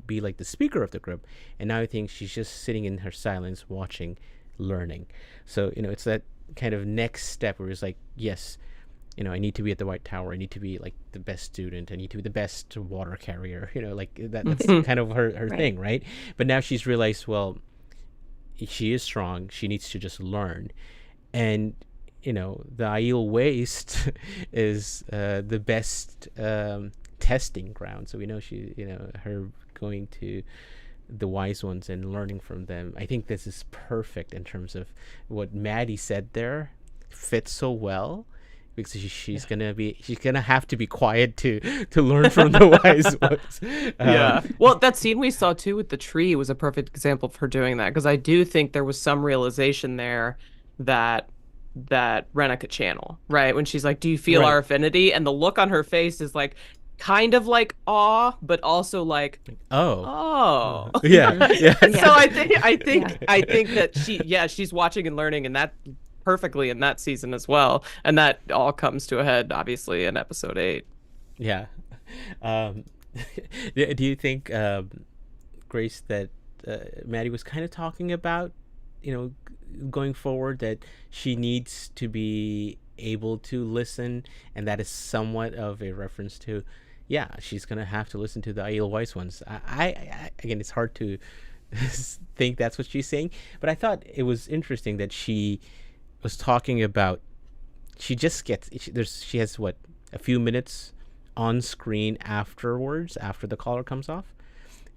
be like the speaker of the group. And now I think she's just sitting in her silence, watching, learning. So it's that kind of next step where it's like, yes, I need to be at the White Tower, I need to be like the best student, I need to be the best water carrier, that's kind of her right. thing, right? But now she's realized, well, she is strong, she needs to just learn. And the Aiel Waste is the best testing ground. So we know her going to the wise ones and learning from them. I think this is perfect in terms of what Maddie said there fits so well, because she's gonna have to be quiet to learn from the wise ones. Yeah. Well, that scene we saw too with the tree was a perfect example of her doing that, because I do think there was some realization there that Renna could channel, right? When she's like, do you feel right. our affinity? And the look on her face is like kind of like awe, but also like oh yeah. So I think that she's watching and learning, and that perfectly in that season as well, and that all comes to a head obviously in episode 8. Yeah. Do you think, Grace, that Maddie was kind of talking about going forward, that she needs to be able to listen, and that is somewhat of a reference to, yeah, she's gonna have to listen to the Aiel Wise ones. I again, it's hard to think that's what she's saying, but I thought it was interesting that she was talking about, she has what, a few minutes on screen afterwards, after the collar comes off,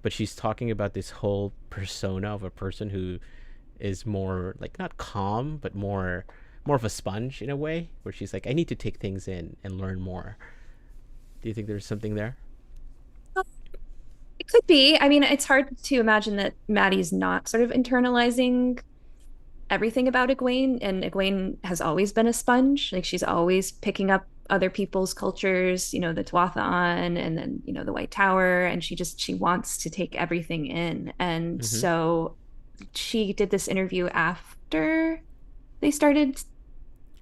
but she's talking about this whole persona of a person who is more like, not calm, but more of a sponge in a way, where she's like, I need to take things in and learn more. Do you think there's something there? It could be. I mean, it's hard to imagine that Maddie's not sort of internalizing everything about Egwene, and Egwene has always been a sponge. Like, she's always picking up other people's cultures, the Tuatha, and then the White Tower, and she wants to take everything in. And so she did this interview after they started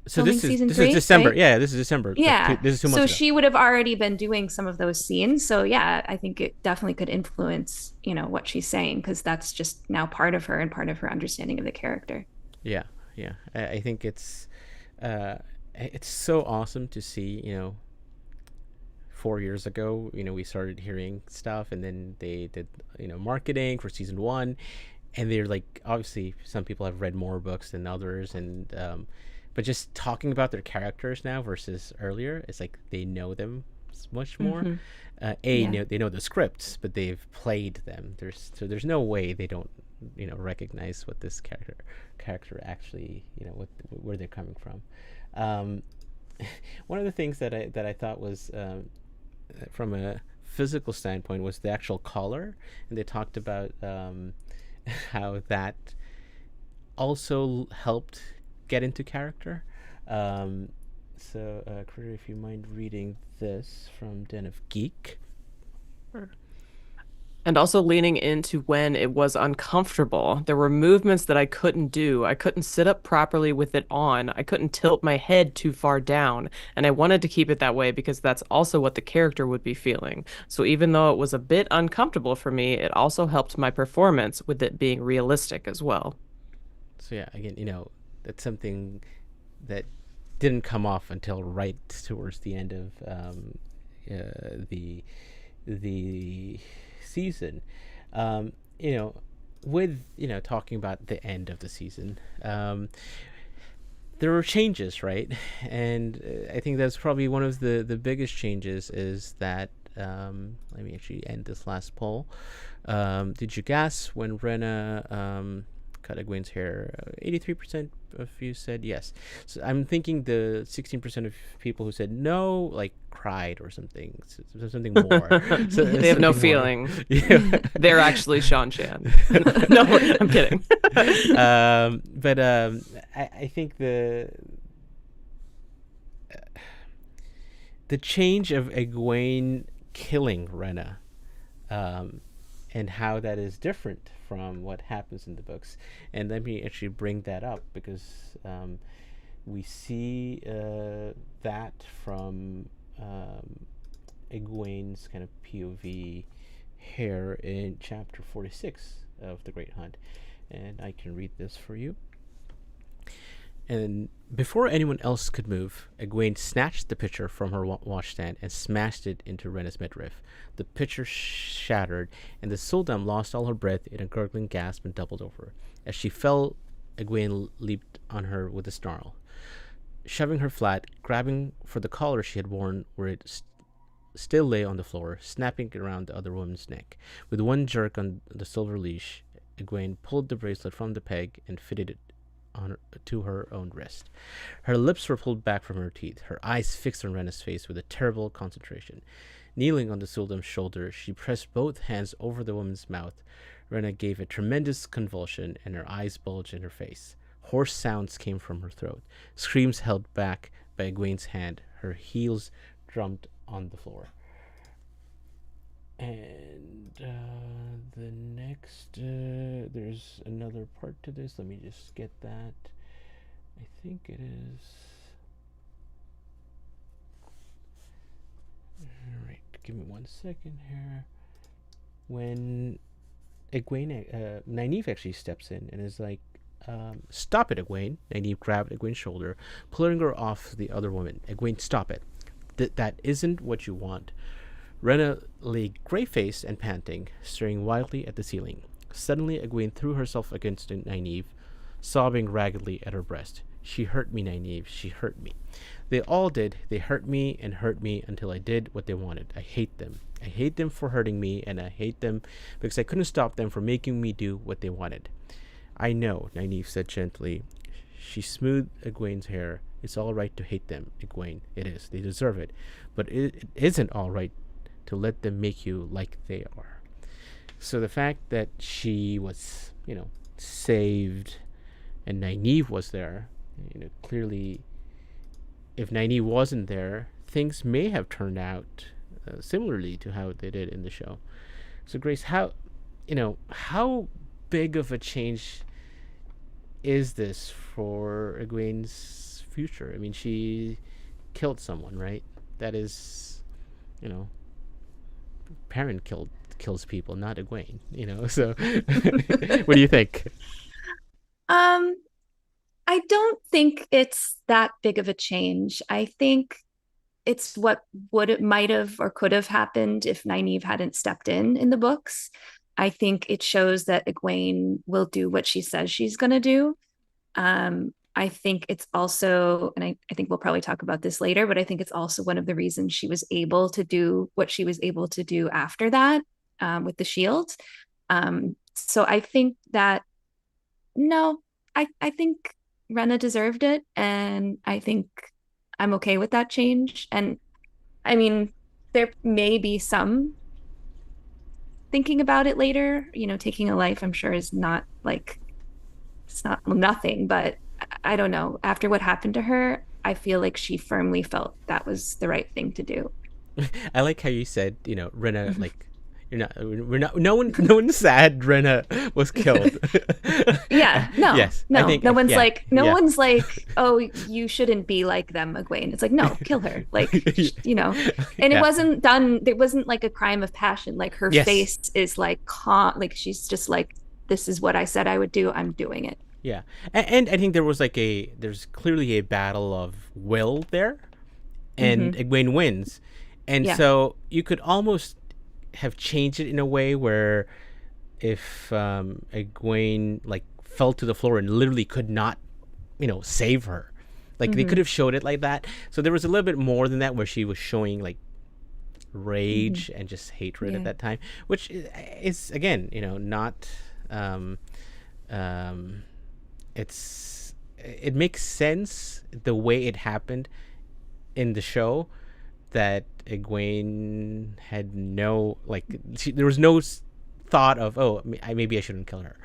filming season 3, is December, right? Yeah, this is December. Yeah, this is 2 months ago. She would have already been doing some of those scenes. So yeah, I think it definitely could influence what she's saying, because that's just now part of her and part of her understanding of the character. Yeah. I think it's so awesome to see. 4 years ago, we started hearing stuff, and then they did marketing for season 1, and they're like, obviously some people have read more books than others, and but just talking about their characters now versus earlier, it's like they know them much more. They know the scripts, but they've played them. There's no way they don't recognize what this character actually, where they're coming from. One of the things that I thought was, from a physical standpoint, was the actual collar, and they talked about how that also helped get into character. So Kritter, if you mind reading this from Den of Geek. Sure. And also leaning into when it was uncomfortable. There were movements that I couldn't do. I couldn't sit up properly with it on. I couldn't tilt my head too far down. And I wanted to keep it that way because that's also what the character would be feeling. So even though it was a bit uncomfortable for me, it also helped my performance with it being realistic as well. So yeah, again, that's something that didn't come off until right towards the end of the season. With talking about the end of the season, there were changes, right? And I think that's probably one of the biggest changes is that, let me actually end this last poll. Did you guess when Renna cut Egwene's hair? 83% of you said yes. So I'm thinking the 16% of people who said no, like, cried or something more. So they have no feeling. Yeah. They're actually Sean Chan. No, I'm kidding. But I think the change of Egwene killing Renna, and how that is different from what happens in the books. And let me actually bring that up because we see that from Egwene's kind of POV here in chapter 46 of The Great Hunt. And I can read this for you. And before anyone else could move, Egwene snatched the pitcher from her washstand and smashed it into Renna's midriff. The pitcher shattered, and the Sul'dam lost all her breath in a gurgling gasp and doubled over. As she fell, Egwene leaped on her with a snarl, shoving her flat, grabbing for the collar she had worn where it still lay on the floor, snapping it around the other woman's neck. With one jerk on the silver leash, Egwene pulled the bracelet from the peg and fitted it to her own wrist. Her lips were pulled back from her teeth, her eyes fixed on Renna's face with a terrible concentration. Kneeling on the Sul'dam's shoulder, she pressed both hands over the woman's mouth. Renna gave a tremendous convulsion, and her eyes bulged in her face. Hoarse sounds came from her throat, screams held back by Egwene's hand. Her heels drummed on the floor. And the next, there's another part to this. Let me just get that. I think it is. Alright, give me 1 second here. When Egwene, Nynaeve actually steps in and is like, stop it, Egwene. Nynaeve grabbed Egwene's shoulder, pulling her off the other woman. Egwene, stop it. That isn't what you want. Renna lay grey-faced and panting, staring wildly at the ceiling. Suddenly, Egwene threw herself against Nynaeve, sobbing raggedly at her breast. She hurt me, Nynaeve. She hurt me. They all did. They hurt me until I did what they wanted. I hate them. I hate them for hurting me, and I hate them because I couldn't stop them from making me do what they wanted. I know, Nynaeve said gently. She smoothed Egwene's hair. It's all right to hate them, Egwene. It is. They deserve it. But it isn't all right to let them make you like they are. So the fact that she was, saved and Nynaeve was there, clearly if Nynaeve wasn't there, things may have turned out similarly to how they did in the show. So Grace, how big of a change is this for Egwene's future? I mean, she killed someone, right? That is, Perrin kills people, not Egwene, so what do you think? I don't think it's that big of a change. I think it's what it might have or could have happened if Nynaeve hadn't stepped in the books. I think it shows that Egwene will do what she says she's going to do. I think it's also, and I think we'll probably talk about this later, but I think it's also one of the reasons she was able to do what she was able to do after that with the shield. So I think that, no, I think Renna deserved it, and I think I'm okay with that change. And I mean, there may be some thinking about it later, taking a life, I'm sure is not like, it's not nothing, but I don't know. After what happened to her, I feel like she firmly felt that was the right thing to do. I like how you said, Renna, like, no one's sad Renna was killed. Yeah, no. Yes. No, think, no one's yeah, like, one's like, oh, you shouldn't be like them, Egwene. It's like, no, kill her. Like, and it wasn't done. It wasn't like a crime of passion. Like her face is like calm. Like she's just like, this is what I said I would do. I'm doing it. Yeah. And I think there was there's clearly a battle of will there, and Egwene wins. And so you could almost have changed it in a way where if Egwene fell to the floor and literally could not, save her, they could have showed it like that. So there was a little bit more than that where she was showing rage and just hatred at that time, which is again, not it makes sense the way it happened in the show, that Egwene had no there was no thought of, maybe I shouldn't kill her.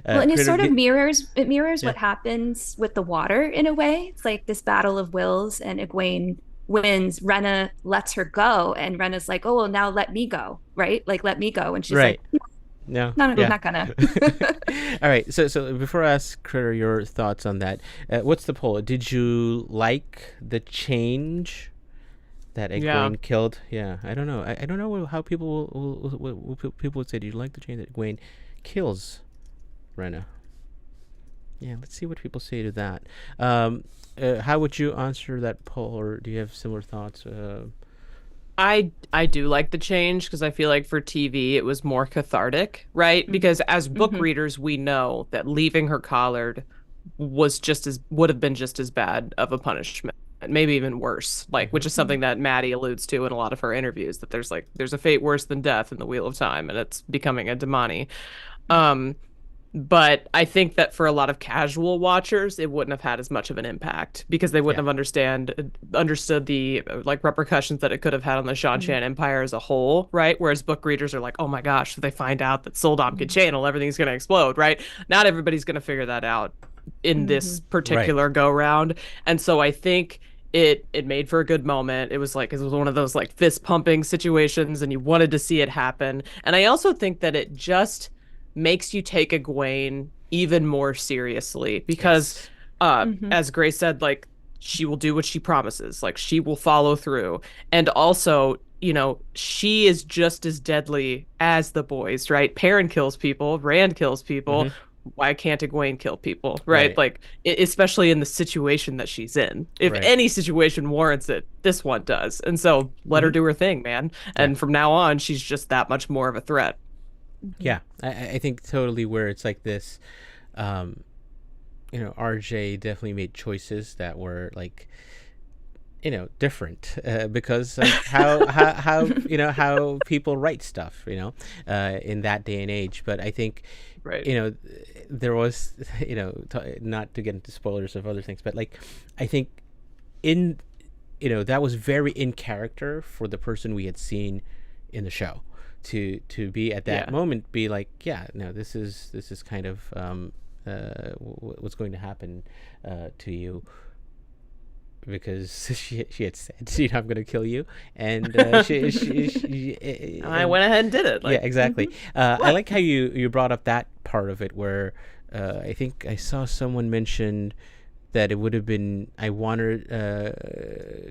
Well, and it sort of mirrors what happens with the water in a way. It's like this battle of wills, and Egwene wins, Renna lets her go, and Renna's like, "Oh well, now let me go, right? Like let me go," and she's Right. like, No, "No, yeah. I'm not gonna." All right. So before I ask Kritter your thoughts on that, what's the poll? Did you like the change that Egwene killed? Yeah, I don't know. I don't know how people people would say. Do you like the change that Egwene kills Renna? Yeah, let's see what people say to that. How would you answer that poll, or do you have similar thoughts? I do like the change because I feel like for TV it was more cathartic, right? Because as book readers, we know that leaving her collared would have been just as bad of a punishment, maybe even worse. Like, which is something that Maddie alludes to in a lot of her interviews, that there's a fate worse than death in the Wheel of Time, and it's becoming a Damani. But I think that for a lot of casual watchers, it wouldn't have had as much of an impact because they wouldn't have understood the like repercussions that it could have had on the Shan-Chan Empire as a whole, right? Whereas book readers are like, oh my gosh, if they find out that Soldam can channel, everything's going to explode, right? Not everybody's going to figure that out in this particular go-round. And so I think it made for a good moment. It was one of those like fist pumping situations, and you wanted to see it happen. And I also think that it just makes you take Egwene even more seriously because as Grace said, like, she will do what she promises, like she will follow through. And also, you know, she is just as deadly as the boys, right? Perrin kills people, Rand kills people. Why can't Egwene kill people, right? Like, especially in the situation that she's in. If any situation warrants it, this one does. And so let her do her thing, man. And from now on, she's just that much more of a threat. Yeah, I think totally where it's like this, you know, RJ definitely made choices that were like, you know, different because of how you know, how people write stuff, you know, in that day and age. But I think, you know, there was, you know, not to get into spoilers of other things, but like, I think you know, that was very in character for the person we had seen in the show. To be at that moment, be like, yeah, no, this is kind of what's going to happen to you, because she had said, you know, I'm going to kill you, and I went ahead and did it. Like, yeah, exactly. I like how you brought up that part of it where I think I saw someone mention that it would have been, I wanted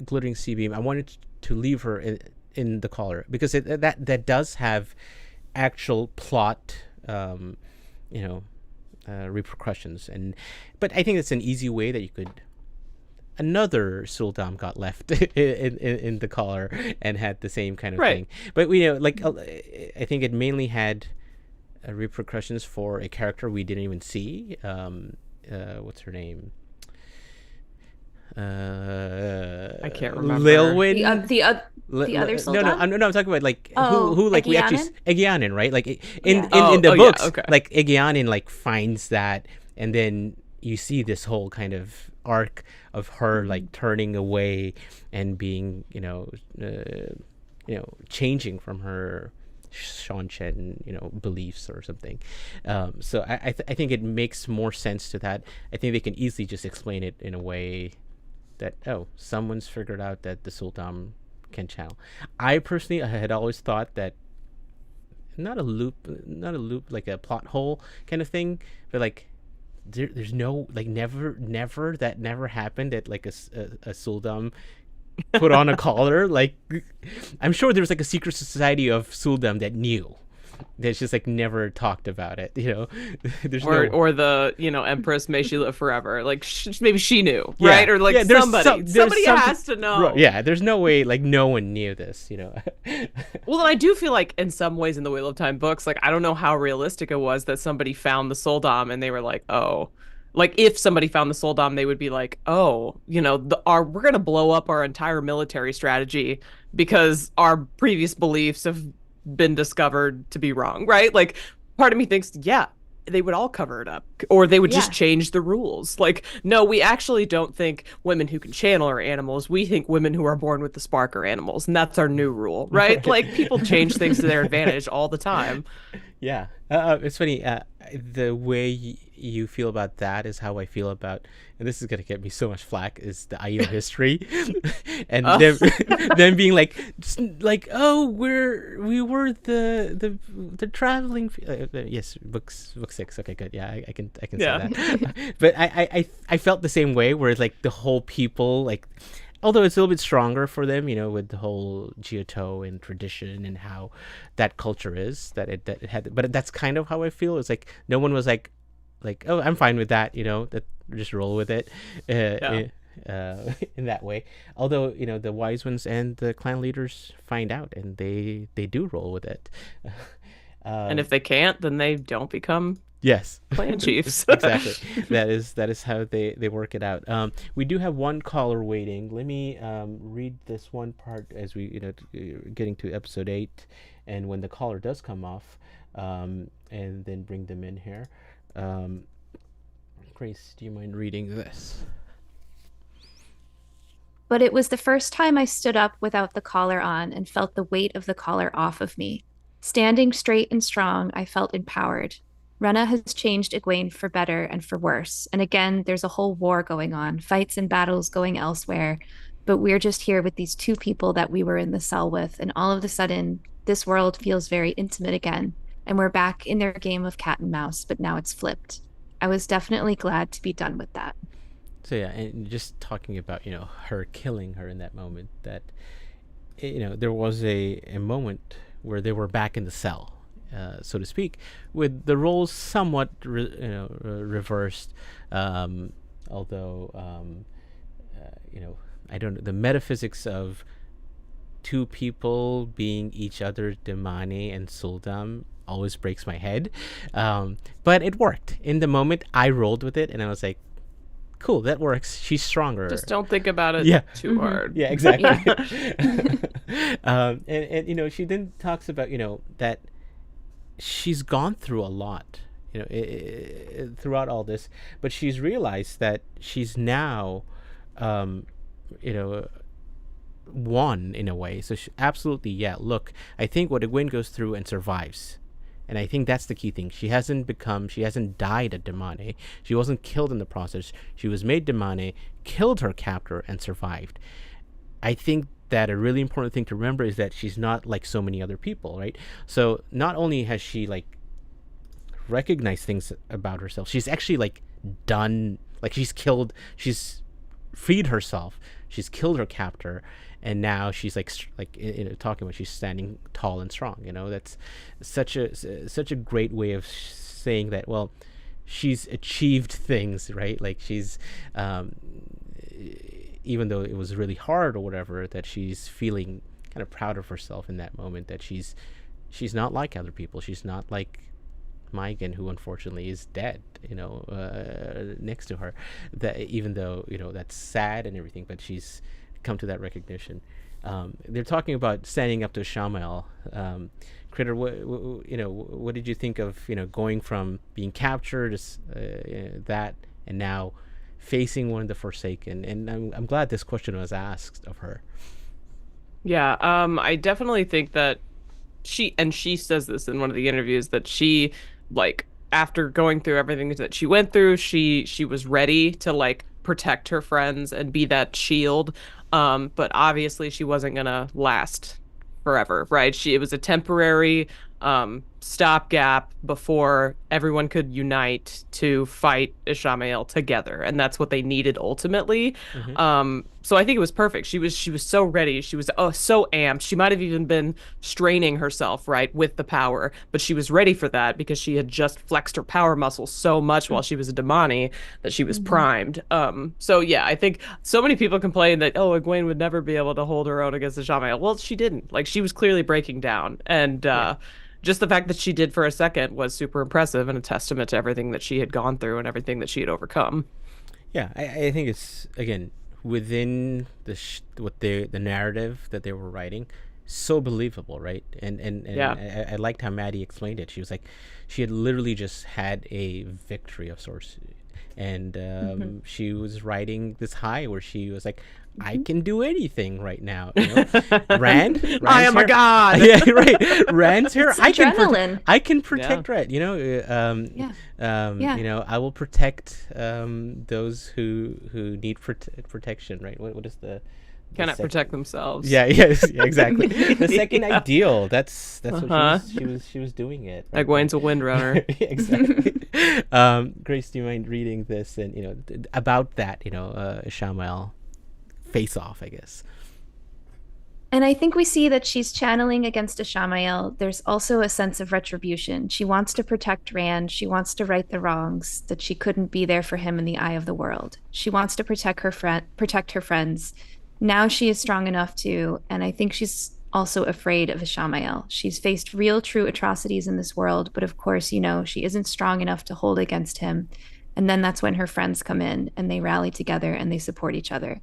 glittering C-beam, I wanted to leave her in the collar, because that does have actual plot you know, repercussions, but I think it's an easy way that you could. Another Suldam got left in the collar and had the same kind of thing, but we, you know, like, I think it mainly had repercussions for a character we didn't even see. What's her name? I can't remember. Lilwyn? The other Soldam? No, I'm talking about like who like Egyanin? we actually Egyanin, right? Like in the books, like Egyanin like finds that, and then you see this whole kind of arc of her like turning away and being, you know, changing from her Shan-Chan, you know, beliefs or something. So I think it makes more sense to that. I think they can easily just explain it in a way that, oh, someone's figured out that the Sultan can channel. I personally had always thought that not a loop, like a plot hole kind of thing, but like there's no, like, never that never happened that like a Sultan put on a collar. Like, I'm sure there was like a secret society of Suldam that knew. That's just like never talked about it, you know. There's or the, you know, Empress, may she live forever. Like maybe she knew, right? Or like somebody has to know. Yeah, there's no way like no one knew this, you know. Well, and I do feel like in some ways in the Wheel of Time books, like, I don't know how realistic it was that somebody found the Soldam and they were like, oh. Like, if somebody found the Soldam, they would be like, oh, you know, we're going to blow up our entire military strategy because our previous beliefs have been discovered to be wrong, right? Like, part of me thinks, yeah, they would all cover it up, or they would just change the rules. Like, no, we actually don't think women who can channel are animals. We think women who are born with the spark are animals, and that's our new rule, right? Like, people change things to their advantage all the time. Yeah, it's funny. the way you feel about that is how I feel about, and this is gonna get me so much flack, is the Aiel history, and them being like, oh, we were the traveling. Yes, book 6. Okay, good. Yeah, I can say that. But I felt the same way, where it's like the whole people, like, although it's a little bit stronger for them, with the whole Giotto and tradition and how that culture is, that it had. But that's kind of how I feel. It's like no one was like, oh, I'm fine with that, that just roll with it, in that way. Although the wise ones and the clan leaders find out, and they do roll with it. And if they can't, then they don't become yes clan chiefs. Exactly. That is how they work it out. We do have one caller waiting. Let me read this one part as we getting to episode 8, and when the caller does come off, and then bring them in here. Grace, do you mind reading this? But it was the first time I stood up without the collar on and felt the weight of the collar off of me. Standing straight and strong, I felt empowered. Renna has changed Egwene for better and for worse. And again, there's a whole war going on, fights and battles going elsewhere. But we're just here with these 2 people that we were in the cell with. And all of a sudden, this world feels very intimate again. And we're back in their game of cat and mouse, but now it's flipped. I was definitely glad to be done with that. So yeah, and just talking about, her killing her in that moment, that, there was a moment where they were back in the cell, so to speak, with the roles somewhat reversed, although I don't know, the metaphysics of 2 people being each other Demane and Suldam always breaks my head, but it worked in the moment. I rolled with it and I was like, cool, that works. She's stronger. Just don't think about it too hard. Yeah, exactly. And she then talks about that she's gone through a lot throughout all this, but she's realized that she's now won in a way. So absolutely, look, I think what Egwene goes through and survives, and I think that's the key thing. She hasn't died at Demane. She wasn't killed in the process. She was made Demane, killed her captor, and survived. I think that a really important thing to remember is that she's not like so many other people, right? So not only has she recognized things about herself, she's actually done, she's freed herself, she's killed her captor, and now she's talking about she's standing tall and strong. That's such a great way of saying that. Well, she's achieved things, right? She's even though it was really hard or whatever, that she's feeling kind of proud of herself in that moment. That she's not like other people. She's not like Maigen, who unfortunately is dead, next to her. That even though that's sad and everything, but she's come to that recognition. They're talking about standing up to Shamael. Kritter, what did you think of going from being captured, that, and now facing one of the Forsaken? And I'm glad this question was asked of her. Yeah, I definitely think that she says this in one of the interviews, that she, after going through everything that she went through, she was ready to protect her friends and be that shield. But obviously she wasn't gonna last forever, right? It was a temporary stopgap before everyone could unite to fight Ishamael together, and that's what they needed ultimately. So I think it was perfect. She was so ready. She was so amped. She might have even been straining herself, right, with the power, but she was ready for that because she had just flexed her power muscles so much while she was a Damani that she was primed. So yeah, I think so many people complain that Egwene would never be able to hold her own against Ishamael. Well, she didn't. She was clearly breaking down, and just the fact that she did for a second was super impressive and a testament to everything that she had gone through and everything that she had overcome. Yeah, I think it's, again, within the narrative that they were writing, so believable, right? And yeah. I liked how Maddie explained it. She was like, she had literally just had a victory of sorts, and she was riding this high where she was like, I can do anything right now. You know? Rand I am a god. Yeah, right. Rand's here. It's adrenaline. I can protect Rand. You know, you know, I will protect those who need protection. Right. What is the Cannot protect themselves. Yeah, exactly. The second ideal. That's what she was doing it. Right? Egwene's a windrunner. Exactly. Grace, do you mind reading this and about that? Ishamael face off, I guess. And I think we see that she's channeling against Ishamael. There's also a sense of retribution. She wants to protect Rand. She wants to right the wrongs that she couldn't be there for him in the eye of the world. She wants to protect her friends. Now she is strong enough to, and I think she's also afraid of Ishamael. She's faced real, true atrocities in this world, but of course, she isn't strong enough to hold against him. And then that's when her friends come in and they rally together and they support each other.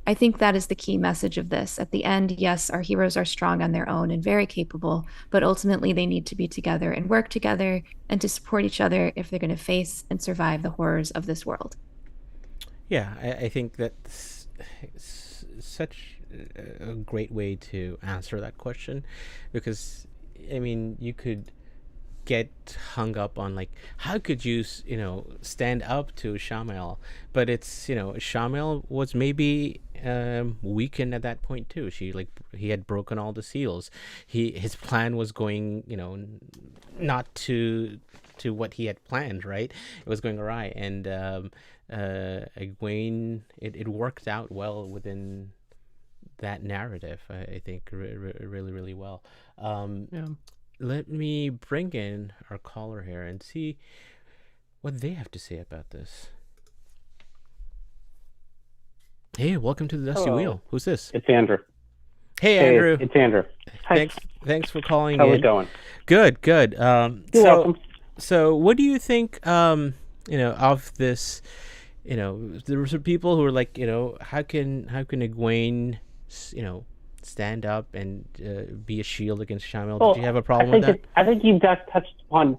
I think that is the key message of this. At the end, yes, our heroes are strong on their own and very capable, but ultimately they need to be together and work together and to support each other if they're going to face and survive the horrors of this world. Yeah, I think that's such a great way to answer that question, because I mean, you could get hung up on like, how could you stand up to Ishamael, but it's Ishamael was maybe weakened at that point too. He had broken all the seals. His plan was going not to what he had planned, right? It was going awry, and Egwene, it worked out well within that narrative. I think really, really well. Let me bring in our caller here and see what they have to say about this. Hey, welcome to the Dusty Wheel. Who's this? It's Andrew. Hey, Andrew. It's Andrew. Hi. Thanks for calling How's in. it going? Good. You're welcome. So what do you think of this? There were some people who were like, how can Egwene stand up and be a shield against Ishamael? Did you have a problem with that? I think you guys touched upon.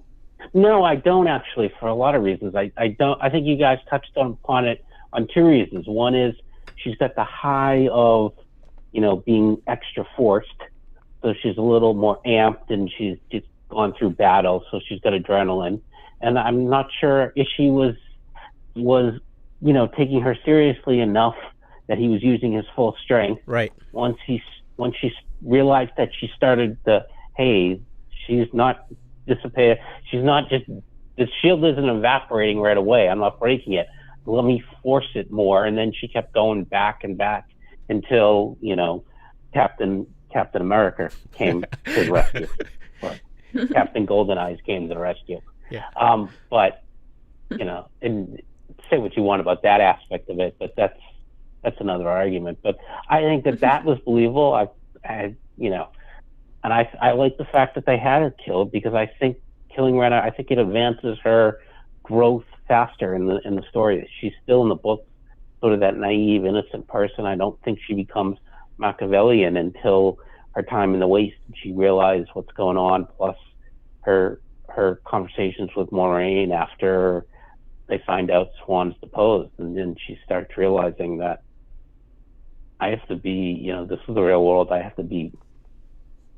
No, I don't actually, for a lot of reasons. I don't. I think you guys touched upon it on two reasons. One is she's got the high of, being extra forced, so she's a little more amped, and she's just gone through battle, so she's got adrenaline. And I'm not sure if she was taking her seriously enough that he was using his full strength. Right. Once she realized that she started she's not dissipated. She's not just, the shield isn't evaporating right away. I'm not breaking it. Let me force it more. And then she kept going back and back until, Captain America came to the rescue. Or Captain Golden Eyes came to the rescue. Yeah. But, and say what you want about that aspect of it, but that's another argument. But I think that was believable. And I like the fact that they had her killed, because I think killing Renna, I think it advances her growth faster in the story. She's still in the book sort of that naive, innocent person. I don't think she becomes Machiavellian until her time in the Waste. She realized what's going on, plus her conversations with Moiraine after they find out Swan's deposed, and then she starts realizing that I have to be, this is the real world. I have to be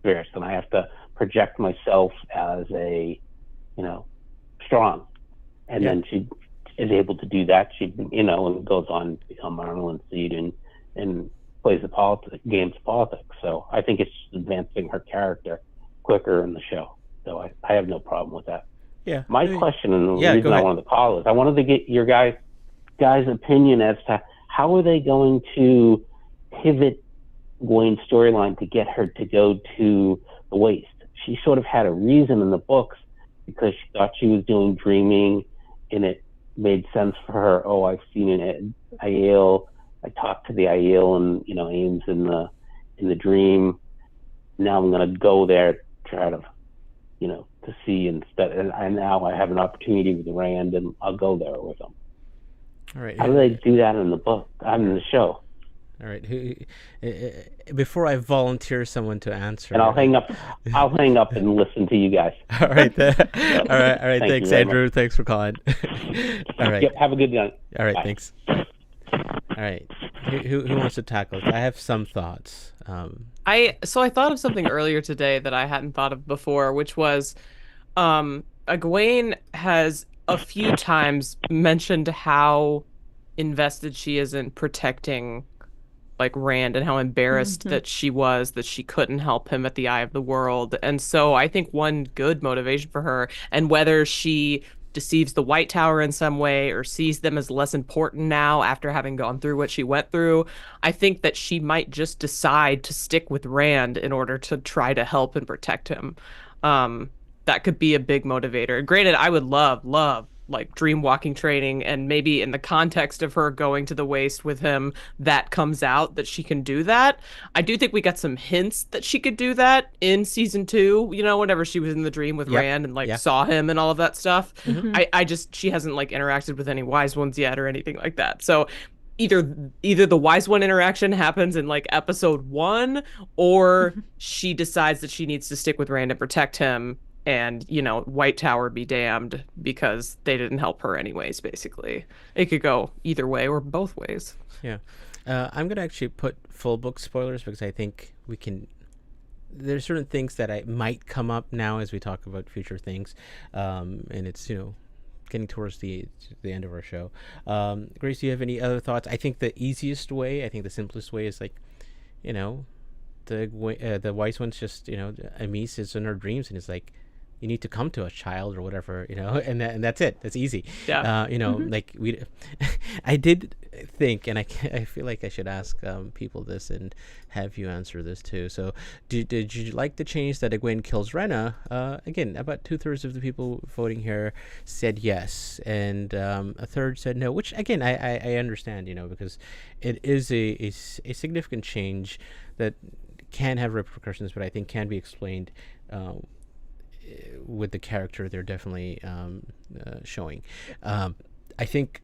fierce, and I have to project myself as a, strong. And then she is able to do that. She, and goes on to become Marlon Seed and plays the games of politics. So I think it's advancing her character quicker in the show. So I have no problem with that. Yeah. My question, and the reason I wanted to call is I wanted to get your guys' opinion as to how are they going to pivot Egwene's storyline to get her to go to the Waste. She sort of had a reason in the books because she thought she was doing dreaming, and it made sense for her. Oh, I've seen an Aiel. I talked to the Aiel and Ames in the dream. Now I'm going to go there to try to to see instead. And now I have an opportunity with Rand, and I'll go there with them. All right. How do they do that in the book? In the show. All right. Before I volunteer someone to answer, and I'll hang up. I'll hang up and listen to you guys. All right. All right. Thanks, Andrew. Thanks for calling. All right. Yep. Have a good night. All right. Bye. Thanks. All right. Who wants to tackle it? I have some thoughts. I thought of something earlier today that I hadn't thought of before, which was Egwene has a few times mentioned how invested she is in protecting like Rand and how embarrassed that she was that she couldn't help him at the Eye of the World. And so I think one good motivation for her, and whether she deceives the White Tower in some way or sees them as less important now after having gone through what she went through, I think that she might just decide to stick with Rand in order to try to help and protect him. That could be a big motivator. Granted, I would love like dream walking training, and maybe in the context of her going to the waste with him, that comes out that she can do that. I do think we got some hints that she could do that in season 2, you know, whenever she was in the dream with Rand and like saw him and all of that stuff. I just, she hasn't like interacted with any wise ones yet or anything like that. So either the wise one interaction happens in like episode 1, or she decides that she needs to stick with Rand and protect him, and, you know, White Tower be damned because they didn't help her anyways, basically. It could go either way or both ways. Yeah. I'm going to actually put full book spoilers because I think we can... There's certain things that I might come up now as we talk about future things. And it's, you know, getting towards the end of our show. Grace, do you have any other thoughts? I think the easiest way, I think the simplest way is like, you know, the wise one's just, you know, Amis is in her dreams and it's like, you need to come to us, child, or whatever, you know, and that's it. That's easy. Yeah. You know, like I did think, and I feel like I should ask people this and have you answer this too. So, did you like the change that Egwene kills Renna? Again, about 2/3 of the people voting here said yes, and a third said no. Which again, I understand, you know, because it is a significant change that can have repercussions, but I think can be explained. With the character they're definitely showing. I think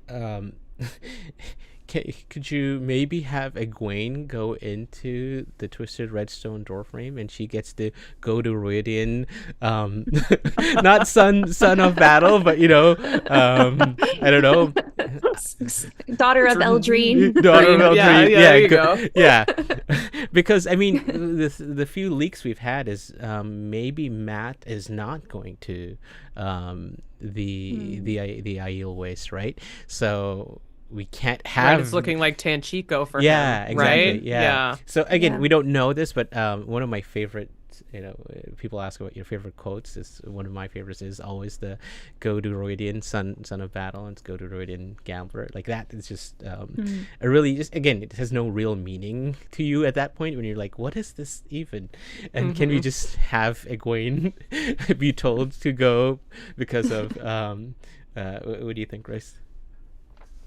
could you maybe have Egwene go into the Twisted Redstone Doorframe and she gets to go to Ruidian, not son of battle, but you know, I don't know, daughter of Eldrine. Daughter of Eldrine. Yeah, there you go. Yeah, because I mean, the few leaks we've had is maybe Matt is not going to the Aiel Waste, right? So we can't have. Right, it's looking like Tanchico for him. Yeah, exactly. Right? Yeah. So again, we don't know this, but one of my favorite, you know, people ask about your favorite quotes. Is one of my favorites is always the "Go to Ruidian, son of battle," and "Go to Ruidian, gambler." Like that is just a really just again, it has no real meaning to you at that point when you're like, what is this even? And can we just have Egwene be told to go because of what do you think, Grace?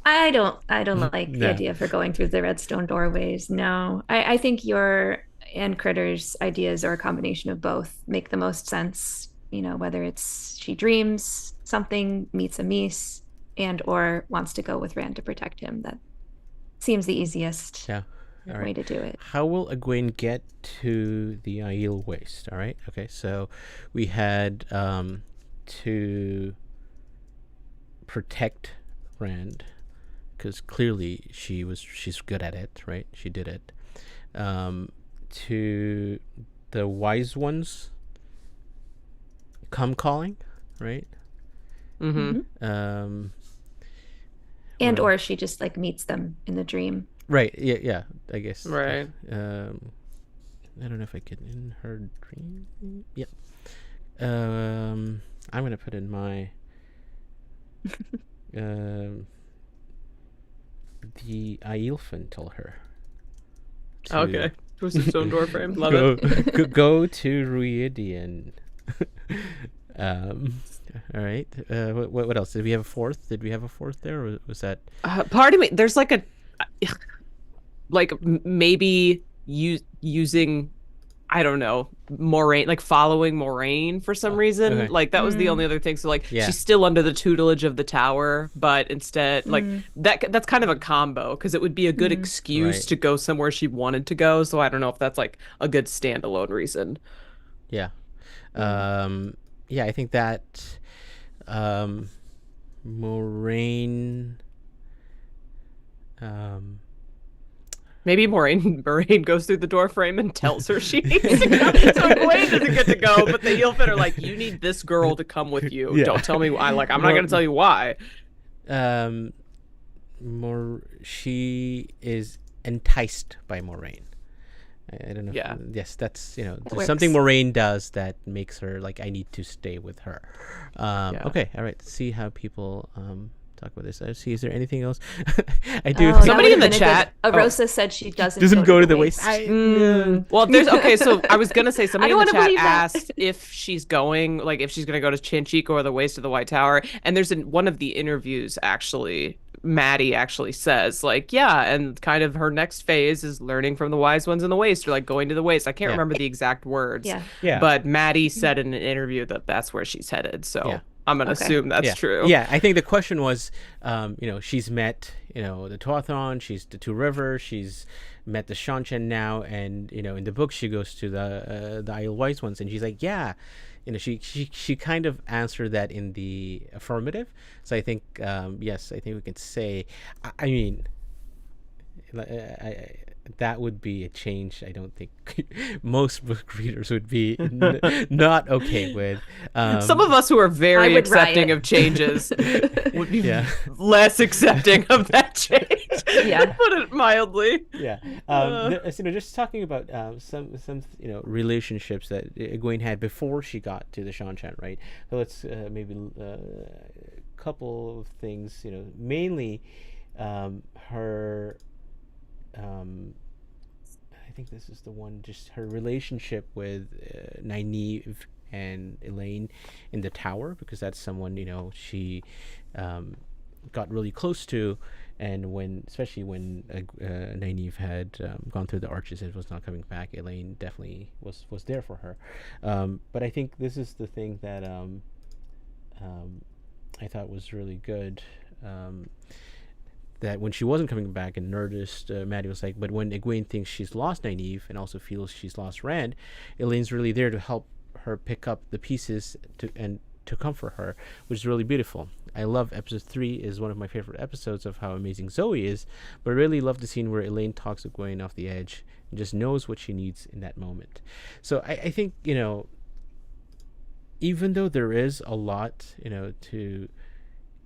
I don't like the idea of her going through the redstone doorways. No, I think your and Kritter's ideas, or a combination of both, make the most sense. You know, whether it's she dreams something, meets Amis, and or wants to go with Rand to protect him. That seems the easiest way to do it. How will Egwene get to the Aiel Waste? All right. Okay. So we had to protect Rand, because clearly she's good at it, right? She did it. To the wise ones come calling, right? And or she just like meets them in the dream. Right. Yeah. I guess. Right. I don't know if I could in her dream. Yep. I'm gonna put in my the Ailfin told her. Okay. Twisted Stone Doorframe. Love it. Go to Ruidian. All right. What else? Did we have a fourth? Did we have a fourth there, or was that? Part of me, there's like a, like maybe using, I don't know, Moraine, like following Moraine for some reason. Okay. Like that was the only other thing. So like she's still under the tutelage of the tower, but instead like that's kind of a combo, because it would be a good excuse to go somewhere she wanted to go. So I don't know if that's like a good standalone reason. Yeah. Yeah, I think that Moraine Maybe Moraine goes through the door frame and tells her she needs to go. So Egwene doesn't get to go, but the Eelfinn are like, you need this girl to come with you. Yeah. Don't tell me why. Like, I'm not going to tell you why. She is enticed by Moraine. I don't know. Yeah. Yes, that's, you know, It there's works. something Moraine does that makes her like, I need to stay with her. Yeah. Okay, all right. Let's see how people talk about this. See, is there anything else? I do. Oh, Somebody that in the would've been a chat- good- Arosa said she doesn't go to the waste. Well, there's okay. So I was gonna say somebody I in don't the wanna chat believe that. asked if she's going, like, if she's gonna go to Chanchico or the Waste of the White Tower. And there's one of the interviews actually, Maddie actually says like, yeah, and kind of her next phase is learning from the wise ones in the Waste, or like going to the Waste. I can't Yeah. remember the exact words. Yeah. Yeah. But Maddie said in an interview that that's where she's headed. So Yeah. I'm gonna Okay. assume that's yeah. true. Yeah, I think the question was, you know, she's met, you know, the Tuathon, she's the Two Rivers, she's met the Shanshan now, and you know, in the book she goes to the Aiel Waste ones, and she's like, yeah, you know, she kind of answered that in the affirmative. So I think, yes, I think we can say, I mean, that would be a change I don't think most book readers would be not okay with. Some of us who are I very would accepting riot. of changes would be Yeah. less accepting of that change. Yeah. Put it mildly. Yeah, you know, just talking about some you know, relationships that Egwene had before she got to the Shanshan, right? So let's maybe a couple of things, you know, mainly her. I think this is the one, just her relationship with Nynaeve and Elaine in the tower, because that's someone, you know, she got really close to, and when, especially when Nynaeve had gone through the arches and was not coming back, Elaine definitely was there for her. But I think this is the thing that I thought was really good. That when she wasn't coming back and Nerdist, Maddie was like, but when Egwene thinks she's lost Nynaeve and also feels she's lost Rand, Elaine's really there to help her pick up the pieces to comfort her, which is really beautiful. I love episode 3 is one of my favorite episodes of how amazing Zoe is, but I really love the scene where Elaine talks Egwene off the edge and just knows what she needs in that moment. So I think, you know, even though there is a lot, you know, to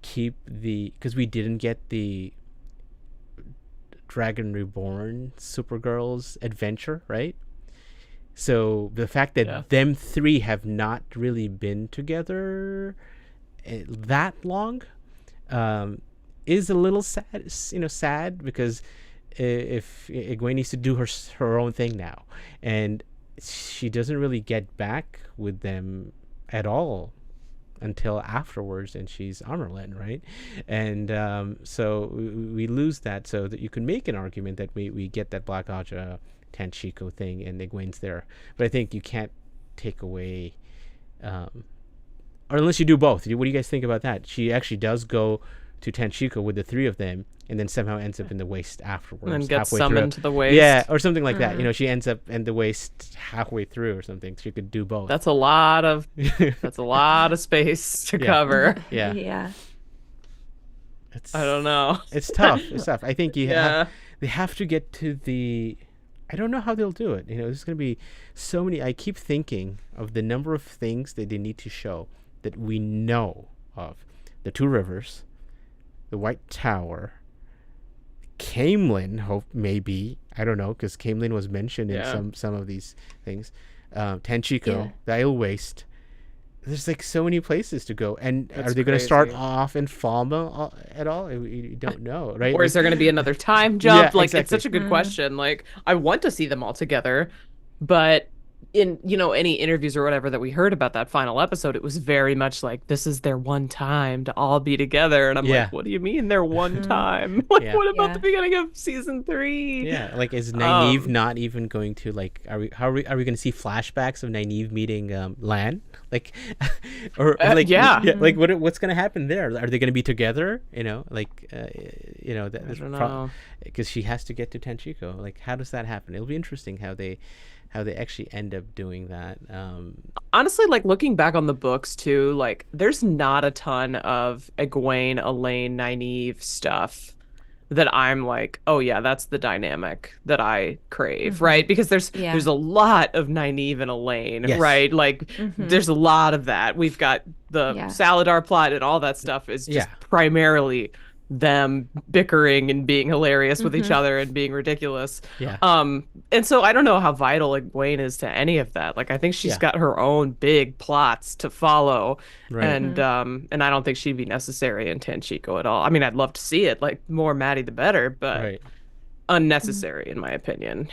keep because we didn't get the Dragon Reborn Supergirl's adventure, right? So the fact that them three have not really been together that long is a little sad, you know, sad, because if Egwene needs to do her own thing now, and she doesn't really get back with them at all until afterwards, and she's Amerlin, right? And so we lose that, so that you can make an argument that we get that Black Aja Tanchico thing and Egwene's there, but I think you can't take away or unless you do both. What do you guys think about that? She actually does go to Tanchico with the three of them, and then somehow ends up in the Waste afterwards, And gets halfway summoned through. to the Waste. Yeah, or something like that. You know, she ends up in the Waste halfway through or something, so you could do both. That's a lot of space to cover. Yeah. Yeah. I don't know. It's tough. It's tough. I think Yeah. they have to get to the. I don't know how they'll do it. You know, there's going to be so many. I keep thinking of the number of things that they need to show that we know of: the Two Rivers, the White Tower, Camelin. Hope maybe, I don't know, because Camelin was mentioned in some of these things. Tanchico, the Aiel Waste. There's like so many places to go, and That's are they going to start crazy. off in Falma at all? We don't know, right? Or is there going to be another time jump? Yeah, Like, exactly. it's such a good question. Like, I want to see them all together, but in, you know, any interviews or whatever that we heard about that final episode, it was very much like, this is their one time to all be together. And I'm Yeah. like, what do you mean their one time? Like, Yeah. what about Yeah. the beginning of season 3? Yeah, like, is Nynaeve not even going to, like, are we going to see flashbacks of Nynaeve meeting Lan, like, or like like what's going to happen there? Are they going to be together? You know, like, you know, I don't know. because she has to get to Tanchico. Like, how does that happen? It'll be interesting how they actually end up doing that. Honestly, like, looking back on the books too, like, there's not a ton of Egwene, Elaine, Nynaeve stuff that I'm like, oh yeah, that's the dynamic that I crave, Mhm. right? Because Yeah. there's a lot of Nynaeve and Elaine, Yes. right? Like Mhm. there's a lot of that. We've got the Yeah. Saladar plot and all that stuff is just Yeah. primarily them bickering and being hilarious with each Mhm. other and being ridiculous. Yeah. And so I don't know how vital Egwene is to any of that. Like I think she's Yeah. got her own big plots to follow. Right. And I don't think she'd be necessary in Tenchiko at all. I mean, I'd love to see it. Like more Maddie the better, but Right. unnecessary in my opinion.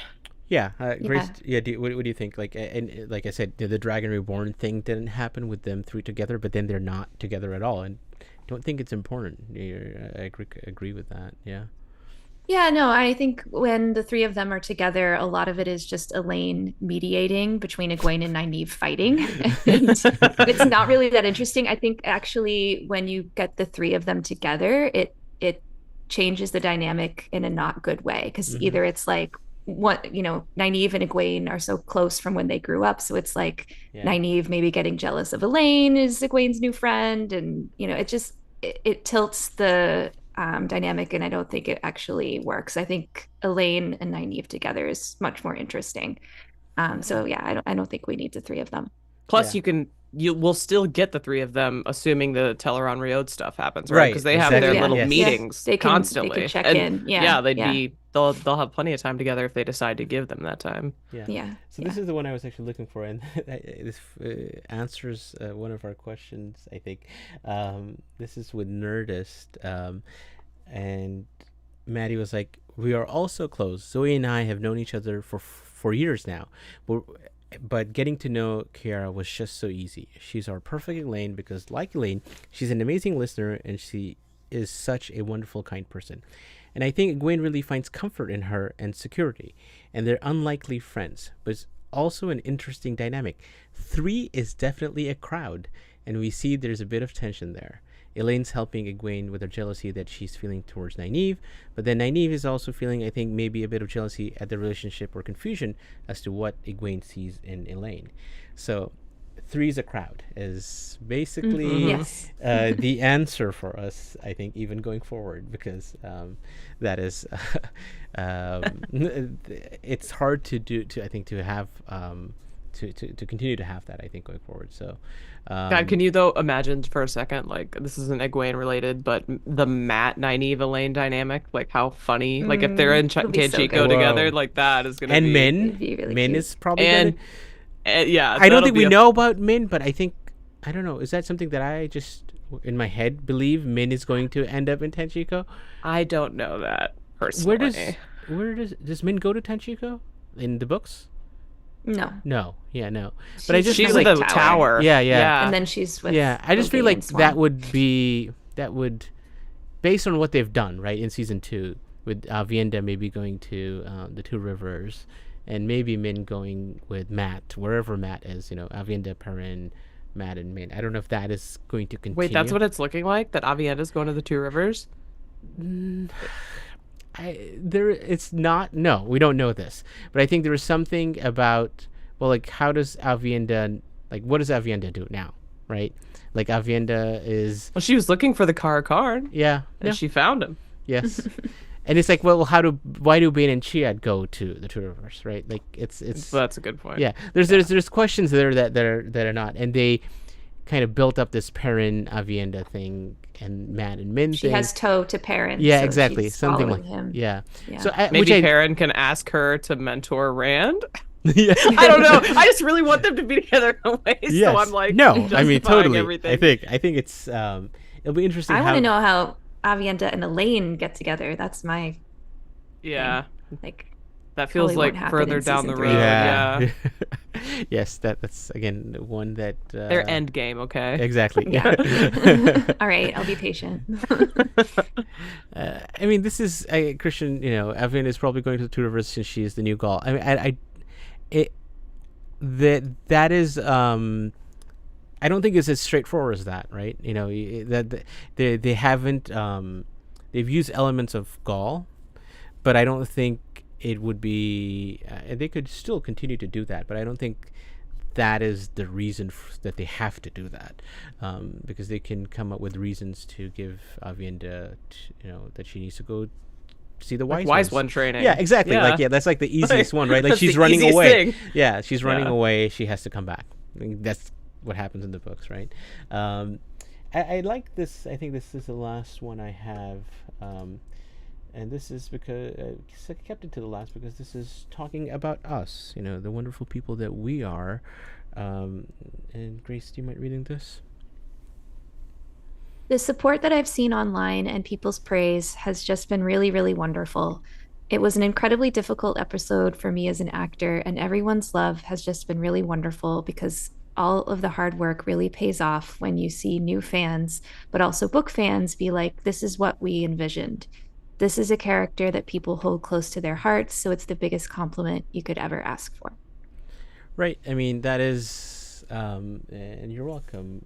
Yeah, Grace. Yeah. Yeah, what do you think? Like, and like I said, the Dragon Reborn thing didn't happen with them three together, but then they're not together at all, and don't think it's important. I agree with that. Yeah. Yeah, no, I think when the three of them are together, a lot of it is just Elaine mediating between Egwene and Nynaeve fighting. And it's not really that interesting. I think actually when you get the three of them together, it changes the dynamic in a not good way. Because Mhm. either it's like what, you know, Nynaeve and Egwene are so close from when they grew up. So it's like Yeah. Nynaeve maybe getting jealous of Elaine is Egwene's new friend. And, you know, it tilts the dynamic, and I don't think it actually works. I think Elaine and Nynaeve together is much more interesting. So yeah, I don't think we need the three of them. Plus, Yeah. you will still get the three of them, assuming the Teleron Riode stuff happens, right? Right, Because they have exactly, their little yes. meetings They can constantly. check And in. Yeah, they'll have plenty of time together if they decide to give them that time. Yeah. Yeah. So this is the one I was actually looking for, and this answers one of our questions, I think. This is with Nerdist, and Maddie was like, "We are also close. Zoe and I have known each other for years now, but getting to know Kiara was just so easy. She's our perfect Elaine because, like Elaine, she's an amazing listener, and she is such a wonderful, kind person. And I think Egwene really finds comfort in her and security, and they're unlikely friends, but it's also an interesting dynamic. 3 is definitely a crowd, and we see there's a bit of tension there. Elaine's helping Egwene with her jealousy that she's feeling towards Nynaeve, but then Nynaeve is also feeling, I think, maybe a bit of jealousy at the relationship or confusion as to what Egwene sees in Elaine. So 3 is a crowd is basically Yes. the answer for us, I think, even going forward, because that is it's hard to do to have to continue to have that, I think, going forward. So God, can you though imagine for a second, like this isn't Egwene related, but the Matt Nynaeve Elaine dynamic, like how funny, like if they're in it'll be so Tenchiko good. together, Whoa. like that is gonna and be Min be really Min cute. is probably and gonna, yeah, I don't that'll think be we a- know about Min, but I think, I don't know, is that something that I just in my head believe Min is going to end up in Tenchiko? I don't know that personally. Where does Min go to Tenchiko in the books? No. No, yeah, no. But I just She's feel in like the tower. Yeah, yeah. And then she's with I just feel Loki like and Swan. that would based on what they've done right in season 2 with Avienda maybe going to the Two Rivers, and maybe Min going with Matt wherever Matt is, Avienda, Perrin, Matt, and Min. I don't know if that is going to continue. Wait, that's what it's looking like? That Avienda's going to the Two Rivers? It's not. No, we don't know this, but I think there is something about, well, like, how does Avienda, like, what does Avienda do now, right? Like, Avienda is, Well, she was looking for the card, yeah, and she found him. yes, and it's like, well, why do Bain and Chiad go to the Two Rivers, right? Like, it's That's a good point. yeah. There's questions there that are not, and they kind of built up this Perrin Avienda thing and Matt and Min She thing. has toe to Perrin. Yeah, so exactly, she's something following like him. yeah. Yeah. So Maybe Perrin can ask her to mentor Rand? yeah. I don't know. I just really want them to be together in a way, Yes. so I'm like, no, I mean, justifying totally. everything. I think it's it'll be interesting. I how want to know how Avienda and Elaine get together. That's my Yeah, like. that feels Probably like won't happen further in down the season road. three. Yeah. yes, that's again one that Their end game, okay? exactly. Yeah. All right, I'll be patient. I mean, this is Christian. Evan is probably going to the Two Rivers since she is the new Gaul. I mean, that is. I don't think it's as straightforward as that, right? That they haven't. They've used elements of Gaul, but I don't think it would be. They could still continue to do that, but I don't think that is the reason that they have to do that, because they can come up with reasons to give Avienda, that she needs to go see the wise Wise ones. one training. Yeah, exactly. Yeah. Like that's like the easiest one, right? Like That's she's the running easiest away. thing. Yeah, she's running Yeah. away. She has to come back. I mean, that's what happens in the books, right? I like this. I think this is the last one I have. And this is because I kept it to the last because this is talking about us, the wonderful people that we are. And Grace, do you mind reading this? The support that I've seen online and people's praise has just been really, really wonderful. It was an incredibly difficult episode for me as an actor, and everyone's love has just been really wonderful because all of the hard work really pays off when you see new fans, but also book fans be like, this is what we envisioned. This is a character that people hold close to their hearts, so it's the biggest compliment you could ever ask for. Right. I mean, that is, and you're welcome.